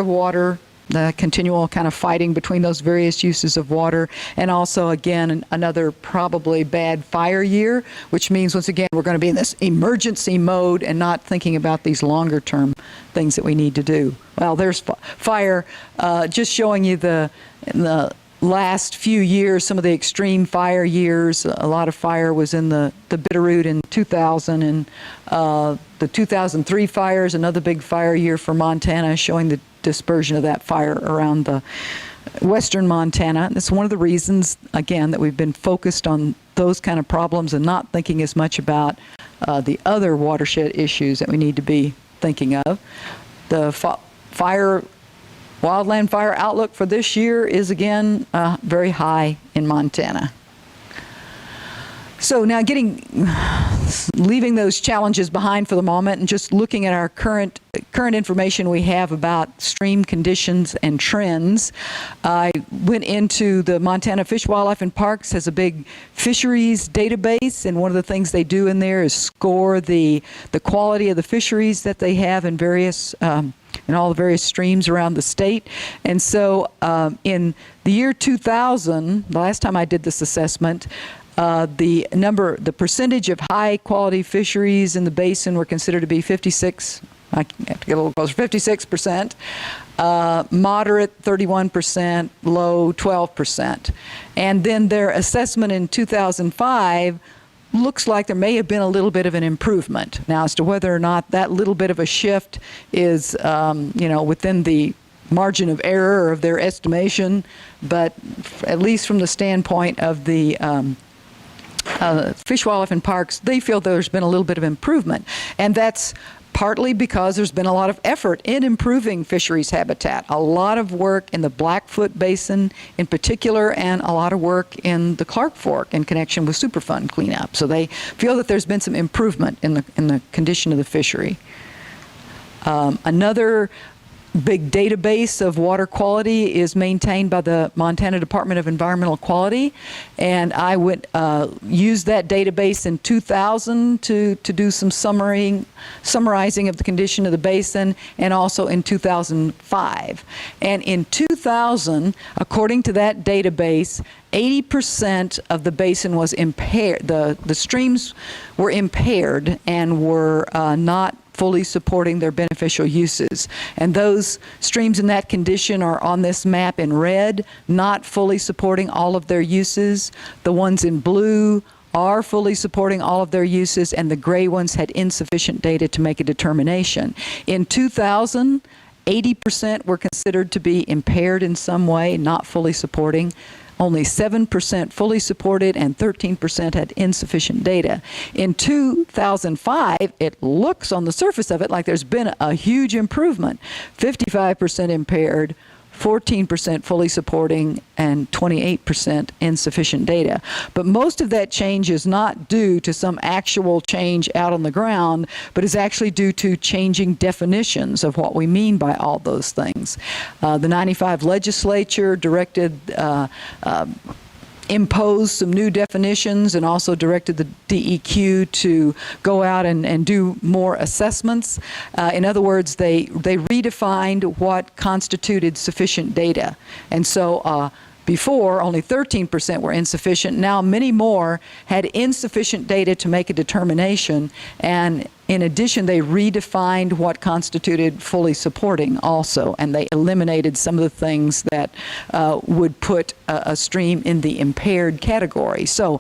water, the continual kind of fighting between those various uses of water, and also, again, another probably bad fire year, which means, once again, we're going to be in this emergency mode and not thinking about these longer-term things that we need to do. Well, there's fire, just showing you in the last few years, some of the extreme fire years. A lot of fire was in the Bitterroot in 2000, and the 2003 fires, another big fire year for Montana, showing the dispersion of that fire around the western Montana. And it's one of the reasons, again, that we've been focused on those kind of problems and not thinking as much about the other watershed issues that we need to be thinking of. The wildland fire outlook for this year is, again, very high in Montana. So now leaving those challenges behind for the moment and just looking at our current information we have about stream conditions and trends. I went into the Montana Fish, Wildlife, and Parks, has a big fisheries database, and one of the things they do in there is score the quality of the fisheries that they have in various in all the various streams around the state. And so in the year 2000, the last time I did this assessment, the percentage of high quality fisheries in the basin were considered to be 56%, moderate 31%, low 12%. And then their assessment in 2005 looks like there may have been a little bit of an improvement. Now, as to whether or not that little bit of a shift is, within the margin of error of their estimation, but at least from the standpoint of the Fish, Wildlife, and Parks, they feel there's been a little bit of improvement. And that's partly because there's been a lot of effort in improving fisheries habitat, a lot of work in the Blackfoot Basin in particular, and a lot of work in the Clark Fork in connection with Superfund cleanup. So they feel that there's been some improvement in the condition of the fishery. Another big database of water quality is maintained by the Montana Department of Environmental Quality, and I would use that database in 2000 to do some summarizing of the condition of the basin, and also in 2005. And in 2000, according to that database, 80% of the basin was impaired. The streams were impaired and were not fully supporting their beneficial uses. And those streams in that condition are on this map in red, not fully supporting all of their uses. The ones in blue are fully supporting all of their uses, and the gray ones had insufficient data to make a determination. In 2000, 80% were considered to be impaired in some way, not fully supporting. Only 7% fully supported, and 13% had insufficient data. In 2005, it looks on the surface of it like there's been a huge improvement. 55% impaired, 14% fully supporting, and 28% insufficient data. But most of that change is not due to some actual change out on the ground, but is actually due to changing definitions of what we mean by all those things. The 95 legislature imposed some new definitions and also directed the DEQ to go out and do more assessments. In other words, they redefined what constituted sufficient data. And so Before, only 13% were insufficient. Now, many more had insufficient data to make a determination, and in addition, they redefined what constituted fully supporting also, and they eliminated some of the things that would put a stream in the impaired category. So,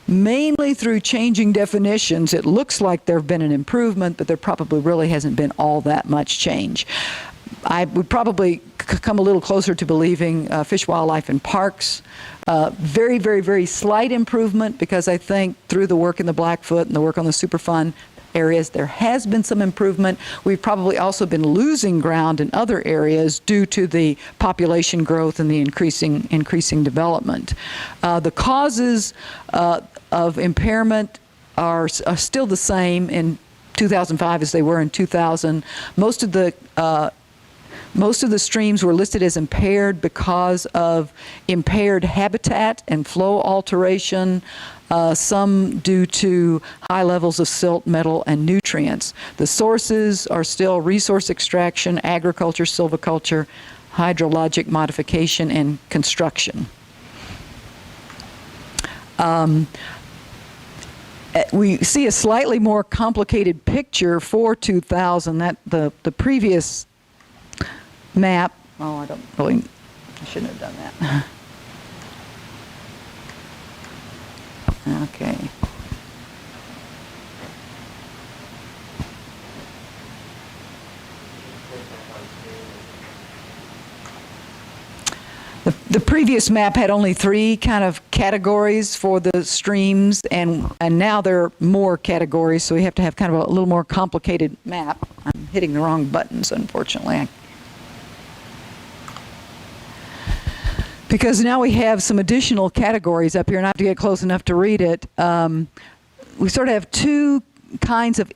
mainly through changing definitions, it looks like there have been an improvement, but there probably really hasn't been all that much change. I would probably come a little closer to believing Fish, Wildlife, and Parks. Very, very, very slight improvement, because I think through the work in the Blackfoot and the work on the Superfund areas, there has been some improvement. We've probably also been losing ground in other areas due to the population growth and the increasing development. The causes of impairment are still the same in 2005 as they were in 2000. Most of the streams were listed as impaired because of impaired habitat and flow alteration, some due to high levels of silt, metal, and nutrients. The sources are still resource extraction, agriculture, silviculture, hydrologic modification, and construction. We see a slightly more complicated picture for 2000. That the previous map. Oh, I shouldn't have done that. Okay. The previous map had only 3 kind of categories for the streams, and now there are more categories, so we have to have kind of a little more complicated map. I'm hitting the wrong buttons, unfortunately. Because now we have some additional categories up here, and I have to get close enough to read it. We sort of have 2 kinds of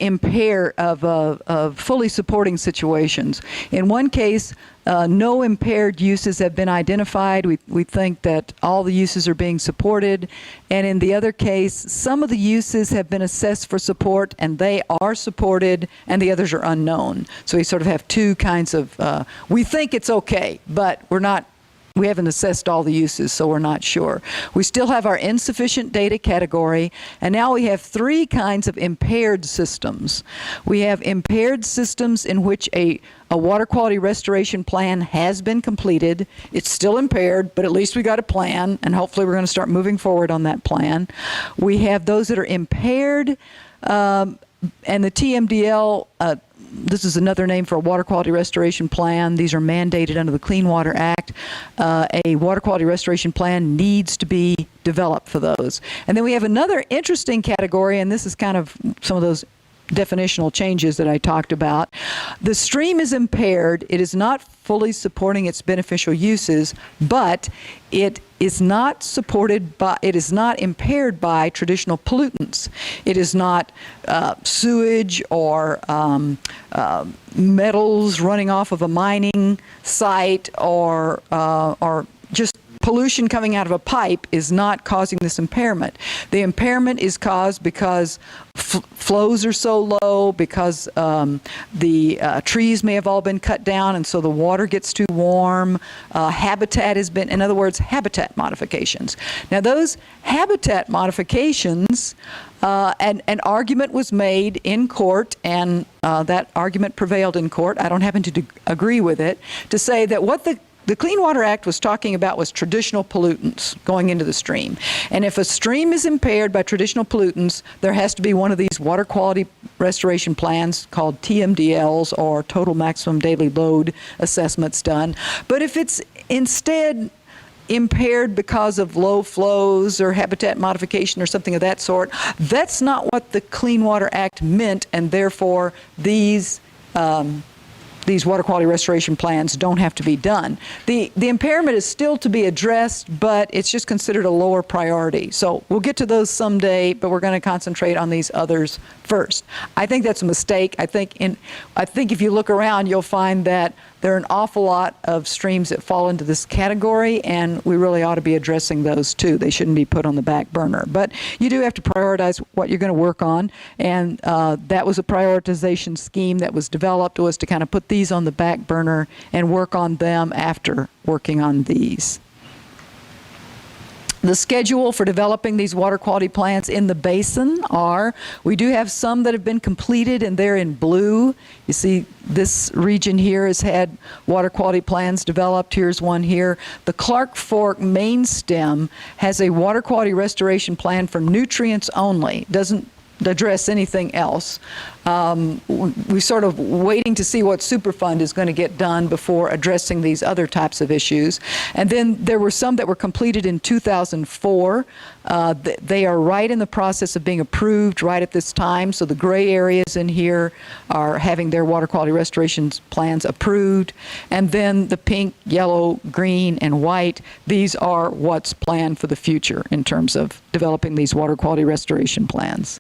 of fully supporting situations. In one case, no impaired uses have been identified. We think that all the uses are being supported. And in the other case, some of the uses have been assessed for support, and they are supported, and the others are unknown. So we sort of have 2 kinds of, we think it's okay, but we haven't assessed all the uses, so we're not sure. We still have our insufficient data category, and now we have 3 kinds of impaired systems. We have impaired systems in which a water quality restoration plan has been completed. It's still impaired, but at least we got a plan, and hopefully we're going to start moving forward on that plan. We have those that are impaired, and the TMDL, this is another name for a water quality restoration plan. These are mandated under the Clean Water Act. A water quality restoration plan needs to be developed for those. And then we have another interesting category, and this is kind of some of those definitional changes that I talked about. The stream is impaired. It is not fully supporting its beneficial uses, but it is not impaired by traditional pollutants. It is not sewage or metals running off of a mining site or just pollution coming out of a pipe is not causing this impairment. The impairment is caused because flows are so low, because the trees may have all been cut down, and so the water gets too warm. Habitat has been, in other words, habitat modifications. Now, those habitat modifications, an argument was made in court, and that argument prevailed in court. I don't happen to agree with it, to say that what the Clean Water Act was talking about was traditional pollutants going into the stream. And if a stream is impaired by traditional pollutants, there has to be one of these water quality restoration plans called TMDLs, or total maximum daily load assessments, done. But if it's instead impaired because of low flows or habitat modification or something of that sort, that's not what the Clean Water Act meant, and therefore these water quality restoration plans don't have to be done. The impairment is still to be addressed, but it's just considered a lower priority. So we'll get to those someday, but we're going to concentrate on these others first. I think that's a mistake. I think if you look around, you'll find that there are an awful lot of streams that fall into this category, and we really ought to be addressing those too. They shouldn't be put on the back burner. But you do have to prioritize what you're going to work on, and that was a prioritization scheme that was developed, was to kind of put these on the back burner and work on them after working on these. The schedule for developing these water quality plans in the basin we do have some that have been completed, and they're in blue. You see this region here has had water quality plans developed. Here's one here. The Clark Fork main stem has a water quality restoration plan for nutrients only. Doesn't address anything else. We're sort of waiting to see what Superfund is going to get done before addressing these other types of issues. And then there were some that were completed in 2004. They are right in the process of being approved right at this time. So the gray areas in here are having their water quality restoration plans approved. And then the pink, yellow, green, and white, these are what's planned for the future in terms of developing these water quality restoration plans.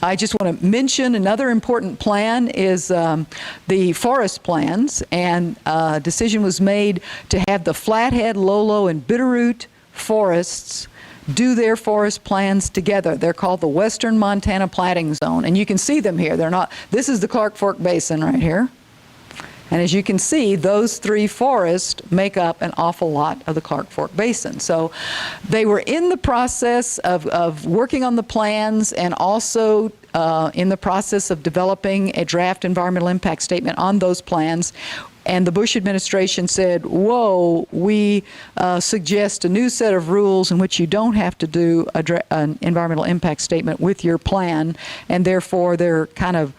I just want to mention another important plan is the forest plans, and a decision was made to have the Flathead, Lolo, and Bitterroot forests do their forest plans together. They're called the Western Montana Planting Zone, and you can see them here. This is the Clark Fork Basin right here. And as you can see, those three forests make up an awful lot of the Clark Fork Basin. So they were in the process of working on the plans, and also in the process of developing a draft environmental impact statement on those plans. And the Bush administration said, whoa, we suggest a new set of rules in which you don't have to do an environmental impact statement with your plan, and therefore they're kind of,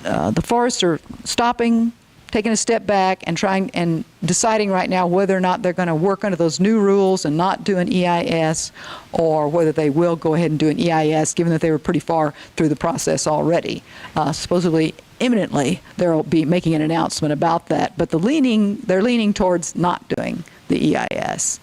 the forests are stopping, taking a step back, and deciding right now whether or not they're going to work under those new rules and not do an EIS, or whether they will go ahead and do an EIS, given that they were pretty far through the process already. Supposedly, imminently, they'll be making an announcement about that. But they're leaning towards not doing the EIS.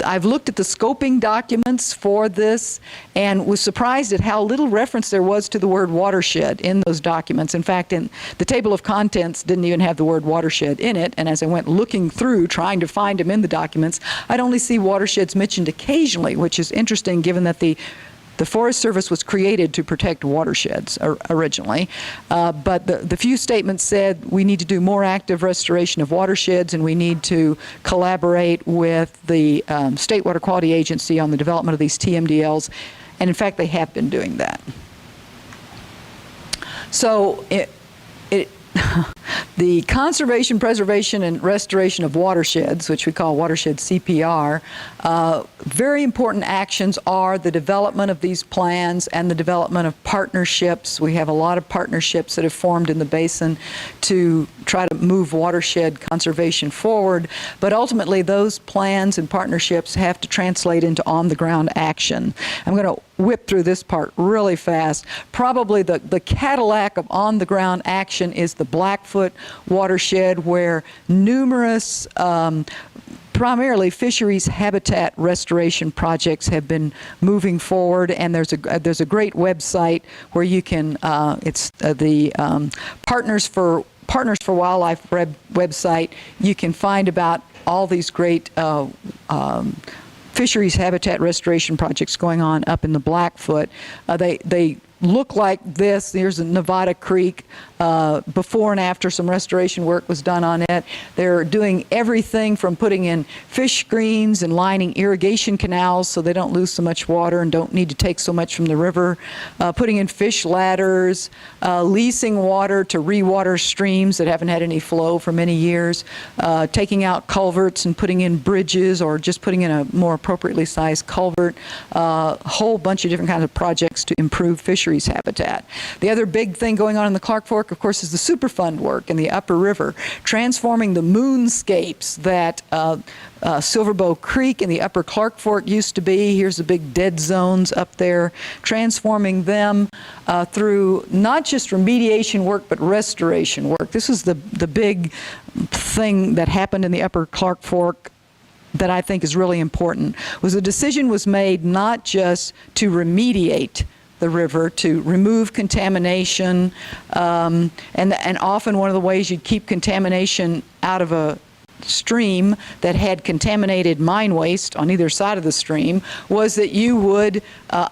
I've looked at the scoping documents for this and was surprised at how little reference there was to the word watershed in those documents. In fact, in the table of contents didn't even have the word watershed in it, and as I went looking through trying to find them in the documents, I'd only see watersheds mentioned occasionally, which is interesting given that the Forest Service was created to protect watersheds originally, but the few statements said we need to do more active restoration of watersheds, and we need to collaborate with the State Water Quality Agency on the development of these TMDLs, and in fact they have been doing that. So the conservation, preservation, and restoration of watersheds, which we call watershed CPR, very important actions are the development of these plans and the development of partnerships. We have a lot of partnerships that have formed in the basin to try to move watershed conservation forward, but ultimately those plans and partnerships have to translate into on-the-ground action. I'm going to whip through this part really fast. Probably the Cadillac of on-the-ground action is the Blackfoot watershed, where numerous primarily fisheries habitat restoration projects have been moving forward, and there's a great website where you can it's the Partners for Wildlife website. You can find about all these great fisheries habitat restoration projects going on up in the Blackfoot. They look like this. Here's a Nevada Creek. Before and after some restoration work was done on it. They're doing everything from putting in fish screens and lining irrigation canals so they don't lose so much water and don't need to take so much from the river, putting in fish ladders, leasing water to rewater streams that haven't had any flow for many years, taking out culverts and putting in bridges, or just putting in a more appropriately sized culvert, a whole bunch of different kinds of projects to improve fisheries habitat. The other big thing going on in the Clark Fork, of course, is the Superfund work in the Upper River, transforming the moonscapes that Silverbow Creek and the Upper Clark Fork used to be. Here's the big dead zones up there, transforming them through not just remediation work, but restoration work. This is the big thing that happened in the Upper Clark Fork that I think is really important, was a decision was made not just to remediate the river, to remove contamination, and often one of the ways you'd keep contamination out of a stream that had contaminated mine waste on either side of the stream was that you would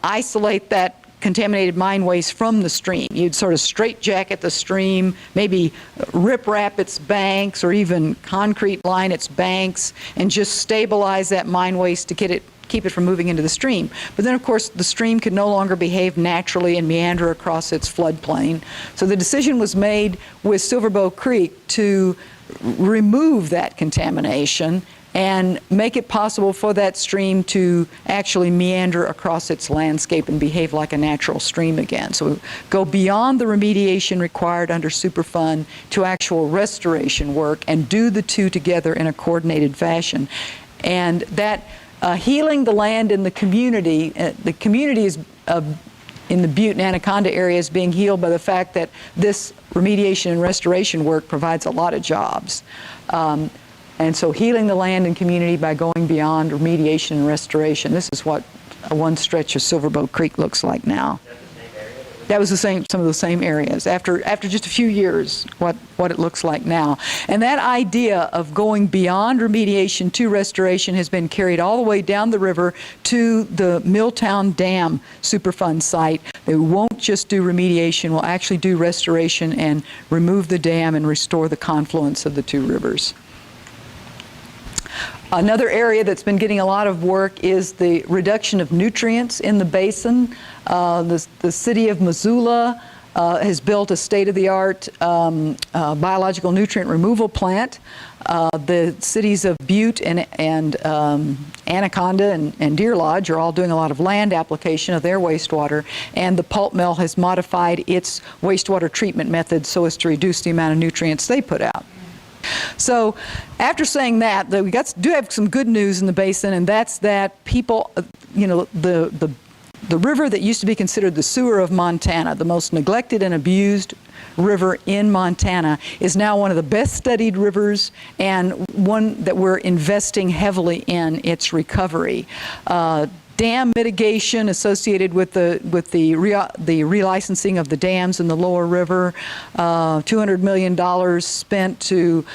isolate that contaminated mine waste from the stream. You'd sort of straitjacket the stream, maybe rip-wrap its banks or even concrete line its banks and just stabilize that mine waste to keep it from moving into the stream. But then, of course, the stream could no longer behave naturally and meander across its floodplain. So the decision was made with Silverbow Creek to remove that contamination and make it possible for that stream to actually meander across its landscape and behave like a natural stream again. So go beyond the remediation required under Superfund to actual restoration work and do the two together in a coordinated fashion. And that healing the land in the community is in the Butte and Anaconda area is being healed by the fact that this remediation and restoration work provides a lot of jobs. And so healing the land and community by going beyond remediation and restoration, this is what one stretch of Silverbow Creek looks like now. That was some of the same areas. After just a few years, what it looks like now. And that idea of going beyond remediation to restoration has been carried all the way down the river to the Milltown Dam Superfund site. They won't just do remediation, will actually do restoration and remove the dam and restore the confluence of the two rivers. Another area that's been getting a lot of work is the reduction of nutrients in the basin. The city of Missoula has built a state-of-the-art biological nutrient removal plant. The cities of Butte and Anaconda and Deer Lodge are all doing a lot of land application of their wastewater, and the pulp mill has modified its wastewater treatment methods so as to reduce the amount of nutrients they put out. So after saying that, we do have some good news in the basin, and that's that people, the river that used to be considered the sewer of Montana, the most neglected and abused river in Montana, is now one of the best studied rivers and one that we're investing heavily in its recovery. Dam mitigation associated with the relicensing of the dams in the lower river, $200 million spent to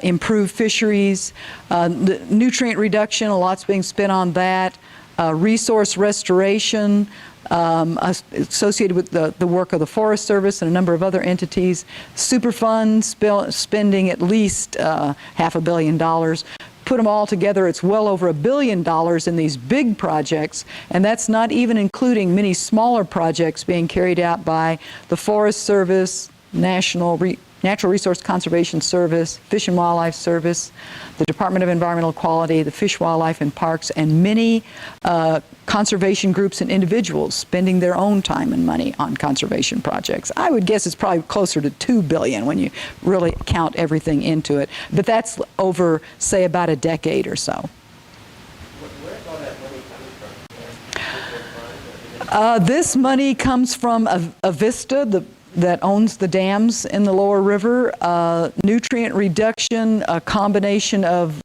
improve fisheries, the nutrient reduction, a lot's being spent on that, resource restoration associated with the work of the Forest Service and a number of other entities, Superfund spending at least $500 million. Put them all together, it's well over $1 billion in these big projects, and that's not even including many smaller projects being carried out by the Forest Service, Natural Resource Conservation Service, Fish and Wildlife Service, the Department of Environmental Quality, the Fish, Wildlife, and Parks, and many conservation groups and individuals spending their own time and money on conservation projects. I would guess it's probably closer to $2 billion when you really count everything into it, but that's over, say, about a decade or so. Where's all that money coming from? This money comes from Avista, that owns the dams in the lower river, nutrient reduction, a combination of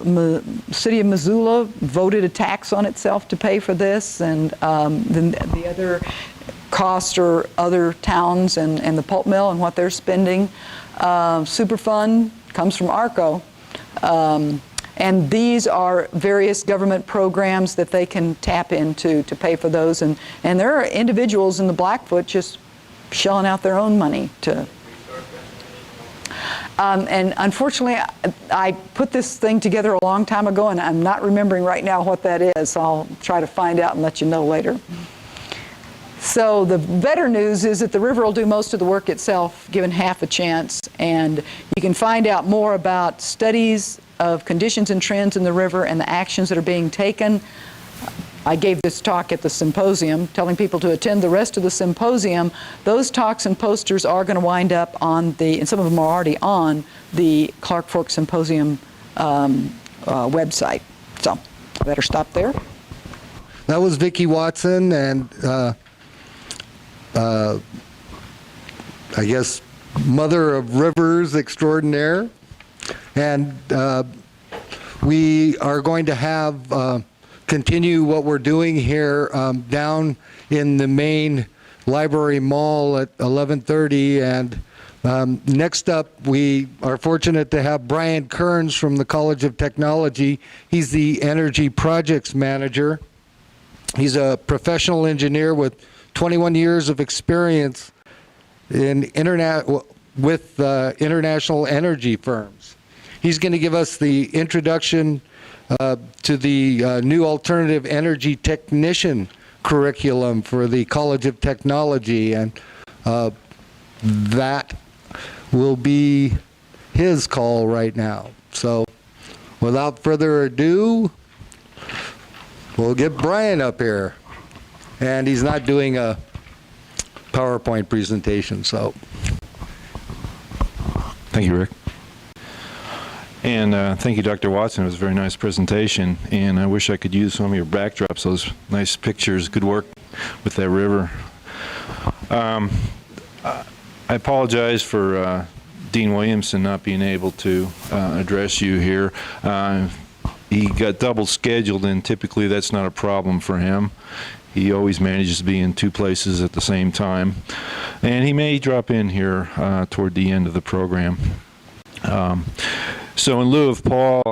city of Missoula voted a tax on itself to pay for this, and then the other costs are other towns and the pulp mill and what they're spending. Superfund comes from ARCO. And these are various government programs that they can tap into to pay for those. And there are individuals in the Blackfoot just shelling out their own money to. And unfortunately, I put this thing together a long time ago, and I'm not remembering right now what that is. So I'll try to find out and let you know later. So the better news is that the river will do most of the work itself, given half a chance. And you can find out more about studies of conditions and trends in the river and the actions that are being taken. I gave this talk at the symposium, telling people to attend the rest of the symposium. Those talks and posters are going to wind up on and some of them are already on the Clark Fork Symposium website. So I better stop there. That was Vicki Watson, and I guess mother of rivers extraordinaire. And we are going to have continue what we're doing here down in the main library mall at 11:30. And next up, we are fortunate to have Brian Kearns from the College of Technology. He's the Energy Projects Manager. He's a professional engineer with 21 years of experience in with international energy firms. He's going to give us the introduction to the new alternative energy technician curriculum for the College of Technology, and that will be his call right now. So without further ado, we'll get Brian up here. And he's not doing a PowerPoint presentation, so. Thank you, Rick. And thank you, Dr. Watson. It was a very nice presentation. And I wish I could use some of your backdrops, those nice pictures. Good work with that river. I apologize for Dean Williamson not being able to address you here. He got double scheduled, and typically that's not a problem for him. He always manages to be in two places at the same time. And he may drop in here toward the end of the program. So in lieu of Paul,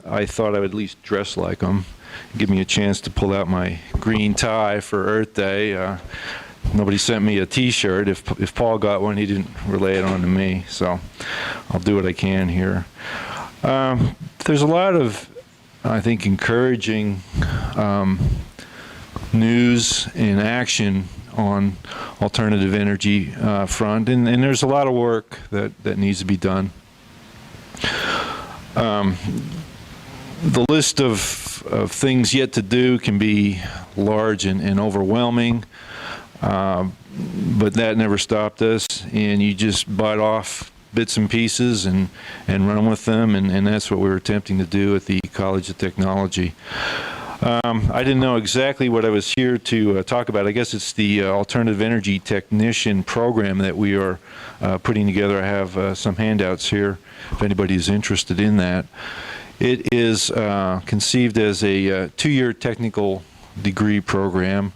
I thought I would at least dress like him, give me a chance to pull out my green tie for Earth Day. Nobody sent me a T-shirt. If Paul got one, he didn't relay it on to me. So I'll do what I can here. There's a lot of, I think, encouraging news and action on alternative energy front, and there's a lot of work that needs to be done. The list of things yet to do can be large and overwhelming, but that never stopped us, and you just bite off bits and pieces and run with them, and that's what we were attempting to do at the College of Technology. I didn't know exactly what I was here to talk about. I guess it's the Alternative Energy Technician program that we are putting together. I have some handouts here if anybody is interested in that. It is conceived as a two-year technical degree program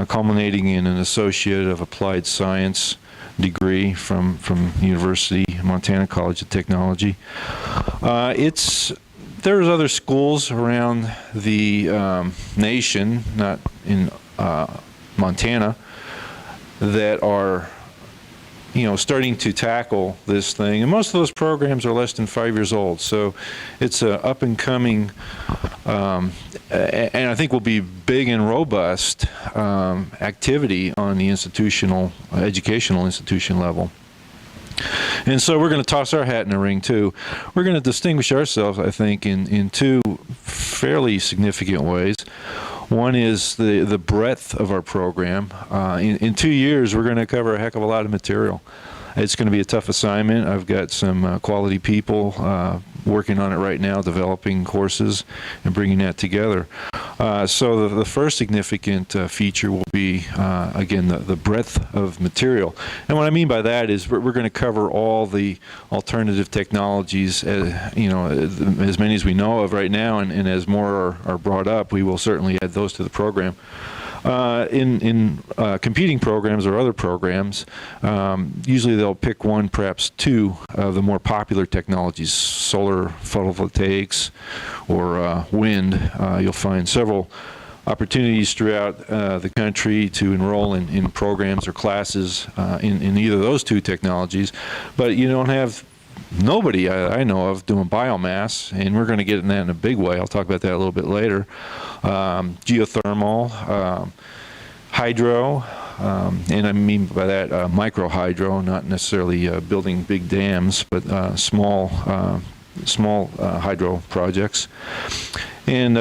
culminating in an Associate of Applied Science degree from University of Montana College of Technology. There's other schools around the nation, not in Montana, that are, starting to tackle this thing. And most of those programs are less than 5 years old. So it's an up and coming, and I think will be big and robust activity on the educational institution level. And so we're going to toss our hat in the ring too. We're going to distinguish ourselves, I think, in two fairly significant ways. One is the breadth of our program. In 2 years, we're going to cover a heck of a lot of material. It's going to be a tough assignment. I've got some quality people working on it right now, developing courses and bringing that together. So the first significant feature will be, again, the breadth of material. And what I mean by that is we're going to cover all the alternative technologies, as many as we know of right now, and as more are brought up, we will certainly add those to the program. In competing programs or other programs, usually they'll pick one, perhaps two of the more popular technologies, solar photovoltaics or wind. You'll find several opportunities throughout the country to enroll in programs or classes in either of those two technologies, but you don't have nobody I know of doing biomass, and we're going to get in that in a big way. I'll talk about that a little bit later. Geothermal, hydro, and I mean by that micro hydro, not necessarily building big dams, but small hydro projects. And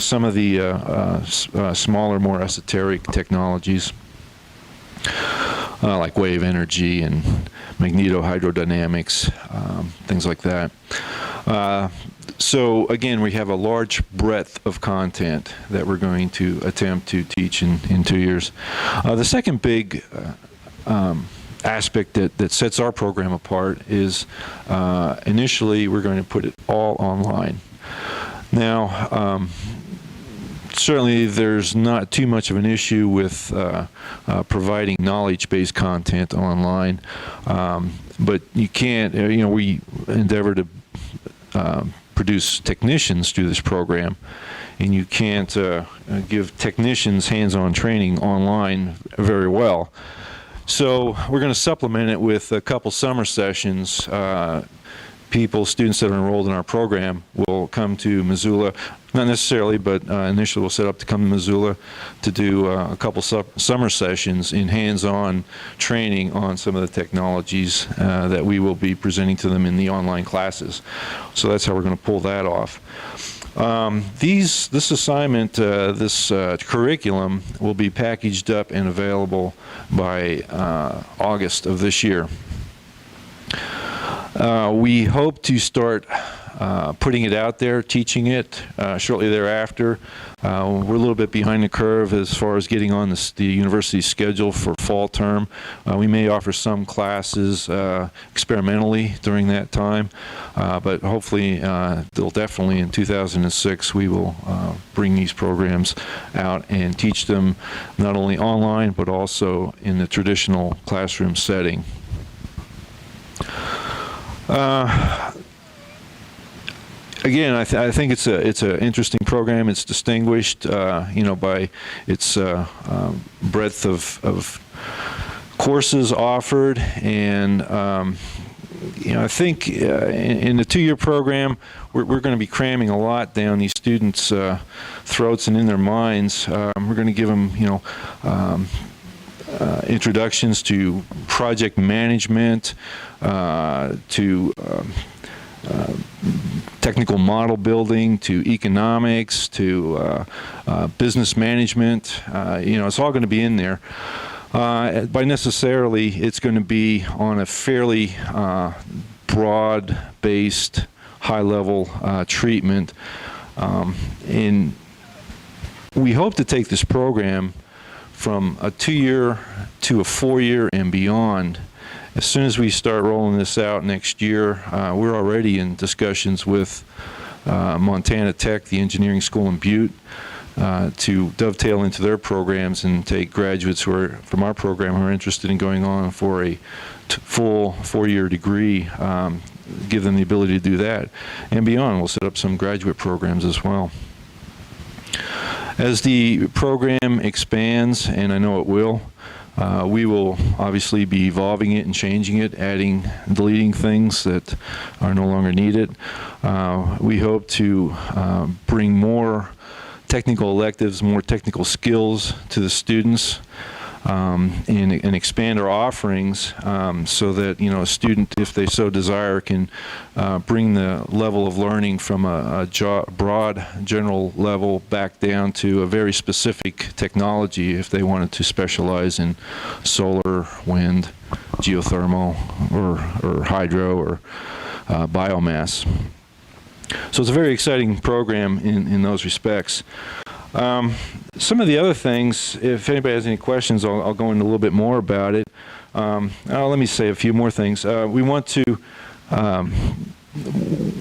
some of the smaller, more esoteric technologies like wave energy and magnetohydrodynamics, things like that. So again, we have a large breadth of content that we're going to attempt to teach in 2 years. The second big aspect that sets our program apart is initially we're going to put it all online. Now, certainly there's not too much of an issue with providing knowledge-based content online, but you can't, we endeavor to produce technicians through this program, and you can't give technicians hands-on training online very well. So we're going to supplement it with a couple summer sessions. Students that are enrolled in our program will come to Missoula, not necessarily, but initially we'll set up to come to Missoula to do a couple summer sessions in hands-on training on some of the technologies that we will be presenting to them in the online classes. So that's how we're going to pull that off. This assignment, this curriculum will be packaged up and available by August of this year. We hope to start putting it out there, teaching it shortly thereafter. We're a little bit behind the curve as far as getting on the university's schedule for fall term. We may offer some classes experimentally during that time, but hopefully they'll definitely in 2006 we will bring these programs out and teach them not only online but also in the traditional classroom setting. Again, I think it's an interesting program. It's distinguished, by its breadth of courses offered, and I think in the two-year program, we're going to be cramming a lot down these students' throats and in their minds. We're going to give them, introductions to project management, to technical model building, to economics, to business management. It's all going to be in there. By necessarily, it's going to be on a fairly broad-based, high-level treatment. And we hope to take this program from a 2-year to a 4-year and beyond. As soon as we start rolling this out next year, we're already in discussions with Montana Tech, the engineering school in Butte, to dovetail into their programs and take graduates who are from our program who are interested in going on for a full 4-year degree, give them the ability to do that. And beyond, we'll set up some graduate programs as well. As the program expands, and I know it will, we will obviously be evolving it and changing it, adding, deleting things that are no longer needed. We hope to bring more technical electives, more technical skills to the students, and expand our offerings so that a student, if they so desire, can bring the level of learning from a broad general level back down to a very specific technology if they wanted to specialize in solar, wind, geothermal, or hydro, or biomass. So it's a very exciting program in those respects. Some of the other things, if anybody has any questions, I'll go into a little bit more about it. Let me say a few more things. We want to,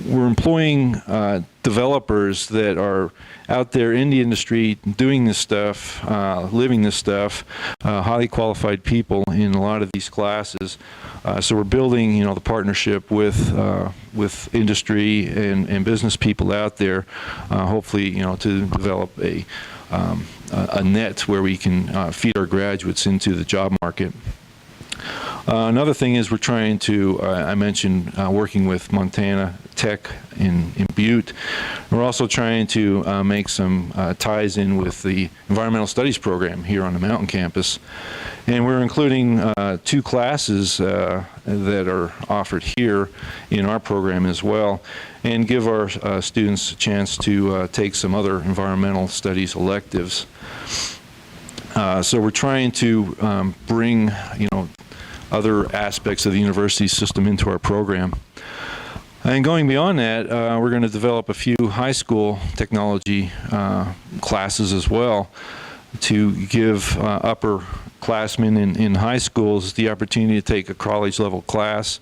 we're employing developers that are out there in the industry doing this stuff, living this stuff, highly qualified people in a lot of these classes. So we're building, the partnership with industry and business people out there, hopefully, to develop a net where we can feed our graduates into the job market. Another thing is we're trying to, I mentioned working with Montana Tech in Butte. We're also trying to make some ties in with the environmental studies program here on the mountain campus. And we're including 2 classes that are offered here in our program as well, and give our students a chance to take some other environmental studies electives. So we're trying to bring, other aspects of the university system into our program. And going beyond that, we're going to develop a few high school technology classes as well to give upperclassmen in high schools the opportunity to take a college level class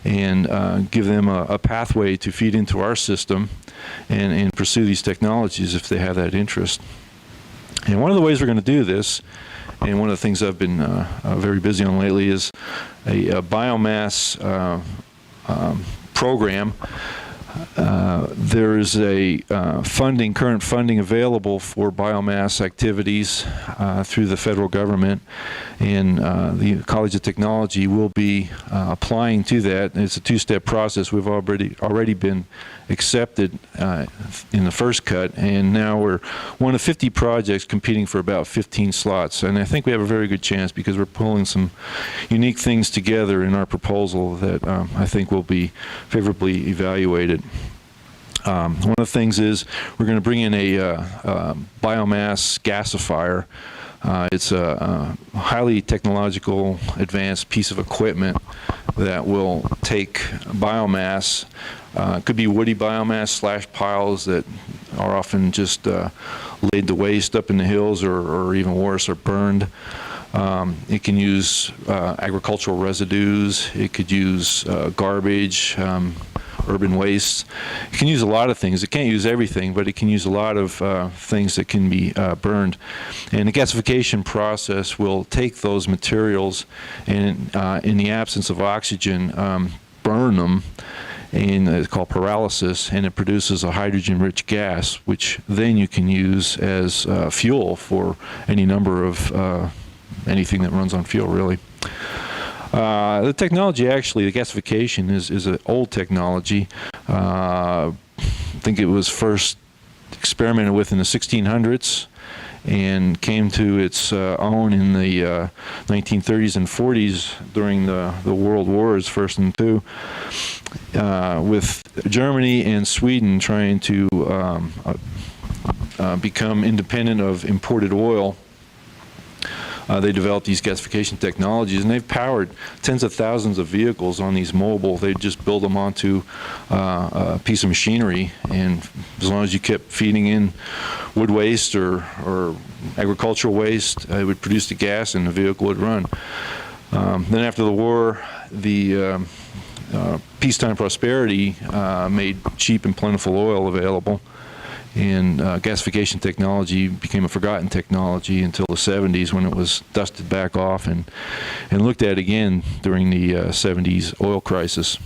and give them a pathway to feed into our system and pursue these technologies if they have that interest. And one of the ways we're going to do this, and one of the things I've been very busy on lately, is a biomass program. There is a current funding available for biomass activities through the federal government, and the College of Technology will be applying to that. It's a two-step process. We've already been accepted in the first cut, and now we're one of 50 projects competing for about 15 slots. And I think we have a very good chance because we're pulling some unique things together in our proposal that I think will be favorably evaluated. One of the things is we're going to bring in a biomass gasifier. It's a highly technological advanced piece of equipment that will take biomass. It could be woody biomass / piles that are often just laid to waste up in the hills, or even worse, are burned. It can use agricultural residues. It could use garbage, urban waste. It can use a lot of things. It can't use everything, but it can use a lot of things that can be burned. And the gasification process will take those materials and, in the absence of oxygen, burn them. And it's called pyrolysis, and it produces a hydrogen-rich gas, which then you can use as fuel for any number of anything that runs on fuel, really. The technology, actually, the gasification is an old technology. I think it was first experimented with in the 1600s and came to its own in the 1930s and 40s during the World Wars, first and two, with Germany and Sweden trying to become independent of imported oil. They developed these gasification technologies, and they've powered tens of thousands of vehicles on these mobile. They just build them onto a piece of machinery, and as long as you kept feeding in wood waste or agricultural waste, it would produce the gas and the vehicle would run. Then after the war, the peacetime prosperity made cheap and plentiful oil available. And gasification technology became a forgotten technology until the 70s, when it was dusted back off and looked at again during the 70s oil crisis.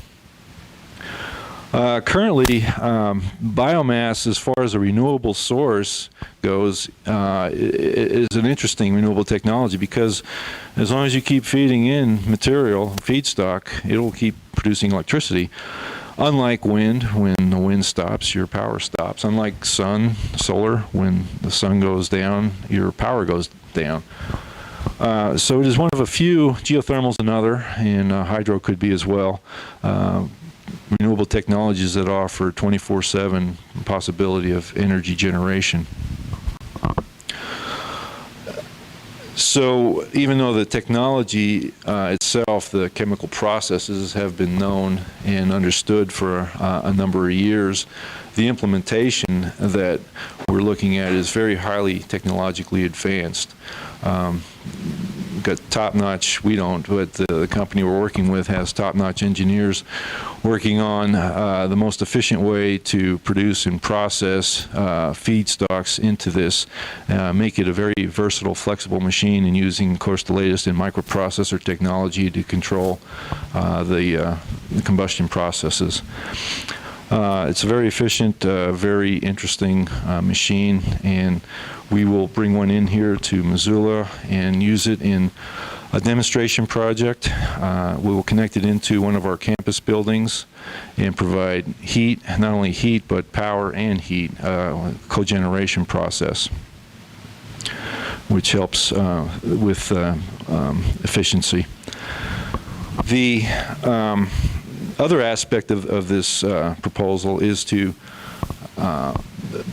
Currently, biomass, as far as a renewable source goes, is an interesting renewable technology, because as long as you keep feeding in material, feedstock, it'll keep producing electricity. Unlike wind, when the wind stops, your power stops. Unlike solar, when the sun goes down, your power goes down. So it is one of a few, geothermal's another, and hydro could be as well, renewable technologies that offer 24/7 possibility of energy generation. So even though the technology itself, the chemical processes, have been known and understood for a number of years, the implementation that we're looking at is very highly technologically advanced. Got top-notch, we don't, but the company we're working with has top-notch engineers working on the most efficient way to produce and process feedstocks into this, make it a very versatile, flexible machine, and using, of course, the latest in microprocessor technology to control the combustion processes. It's a very efficient, very interesting machine, and we will bring one in here to Missoula and use it in a demonstration project. We will connect it into one of our campus buildings and provide heat, not only heat, but power and heat, cogeneration process, which helps with efficiency. The other aspect of this proposal is to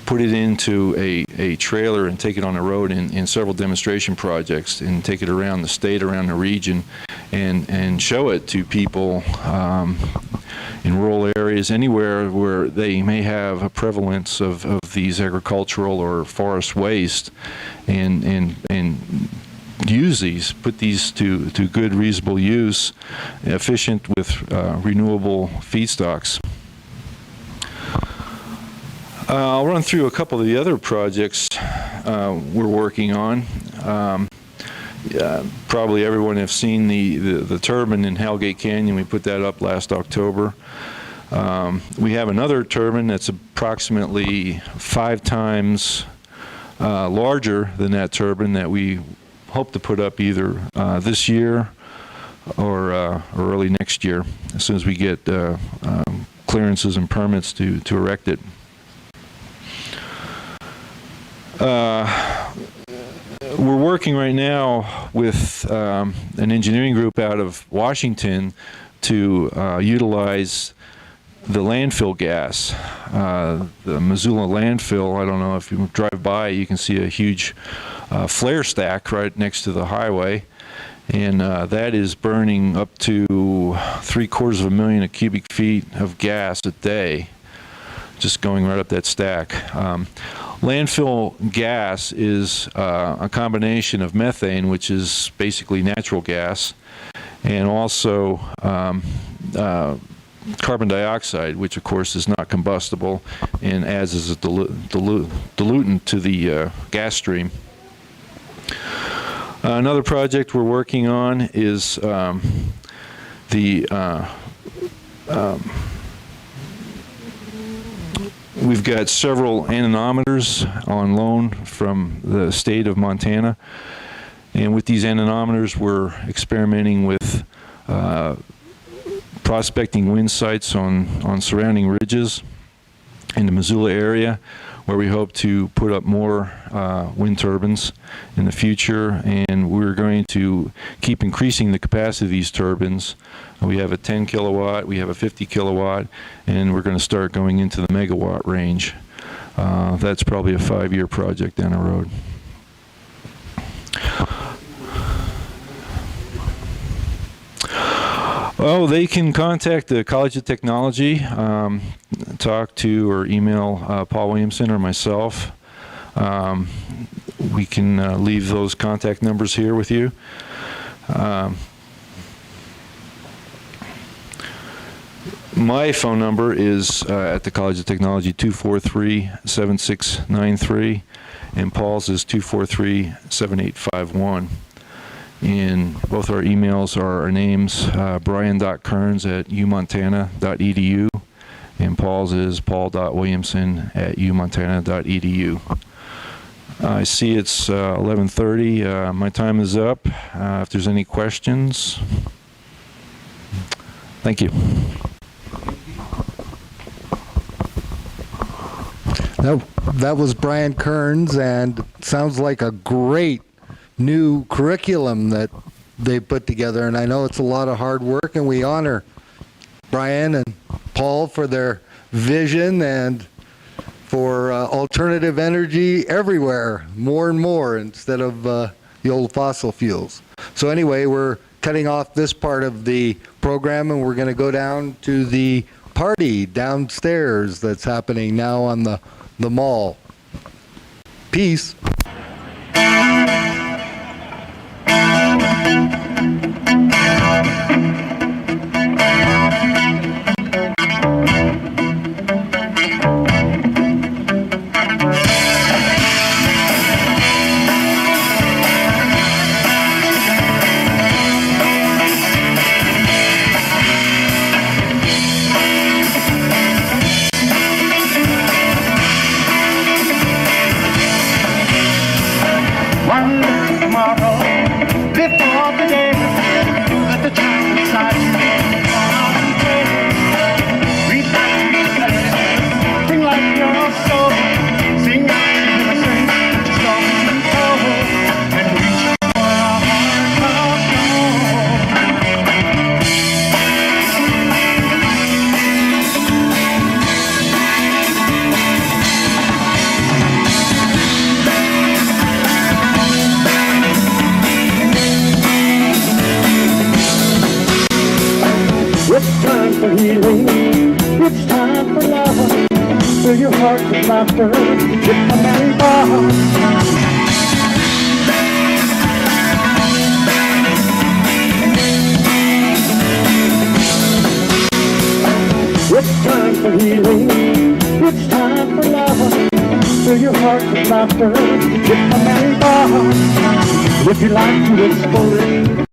put it into a trailer and take it on the road in several demonstration projects, and take it around the state, around the region, and show it to people in rural areas, anywhere where they may have a prevalence of these agricultural or forest waste, and use these, put these to good, reasonable use, efficient with renewable feedstocks. I'll run through a couple of the other projects we're working on. Probably everyone have seen the turbine in Hellgate Canyon. We put that up last October. We have another turbine that's approximately 5 times larger than that turbine that we hope to put up either this year or early next year, as soon as we get clearances and permits to erect it. We're working right now with an engineering group out of Washington to utilize the landfill gas. The Missoula landfill, I don't know if you drive by, you can see a huge flare stack right next to the highway. And that is burning up to 750,000 cubic feet of gas a day, just going right up that stack. Landfill gas is a combination of methane, which is basically natural gas, and also carbon dioxide, which of course is not combustible and adds as a dilutant to the gas stream. Another project we're working on is we've got several anemometers on loan from the state of Montana, and with these anemometers we're experimenting with prospecting wind sites on surrounding ridges in the Missoula area, where we hope to put up more wind turbines in the future, and we're going to keep increasing the capacity of these turbines. We have a 10 kilowatt, we have a 50 kilowatt, and we're going to start going into the megawatt range. That's probably a 5-year project down the road. Oh, they can contact the College of Technology, talk to or email Paul Williamson or myself. We can leave those contact numbers here with you. My phone number is at the College of Technology 243-7693, and Paul's is 243-7851. And both our emails are our names, brian.kearns@umontana.edu, and Paul's is paul.williamson@umontana.edu. I see it's 11:30. My time is up. If there's any questions, thank you. That was Brian Kearns, and sounds like a great new curriculum that they put together. And I know it's a lot of hard work, and we honor Brian and Paul for their vision and for alternative energy everywhere, more and more, instead of the old fossil fuels. So anyway, we're cutting off this part of the program, and we're going to go down to the party downstairs that's happening now on the mall. Peace. for healing. It's time for love. Fill your heart with laughter. It's a merry bond. It's time for healing. It's time for love. Fill your heart with laughter. It's a merry bond. If you like to explode.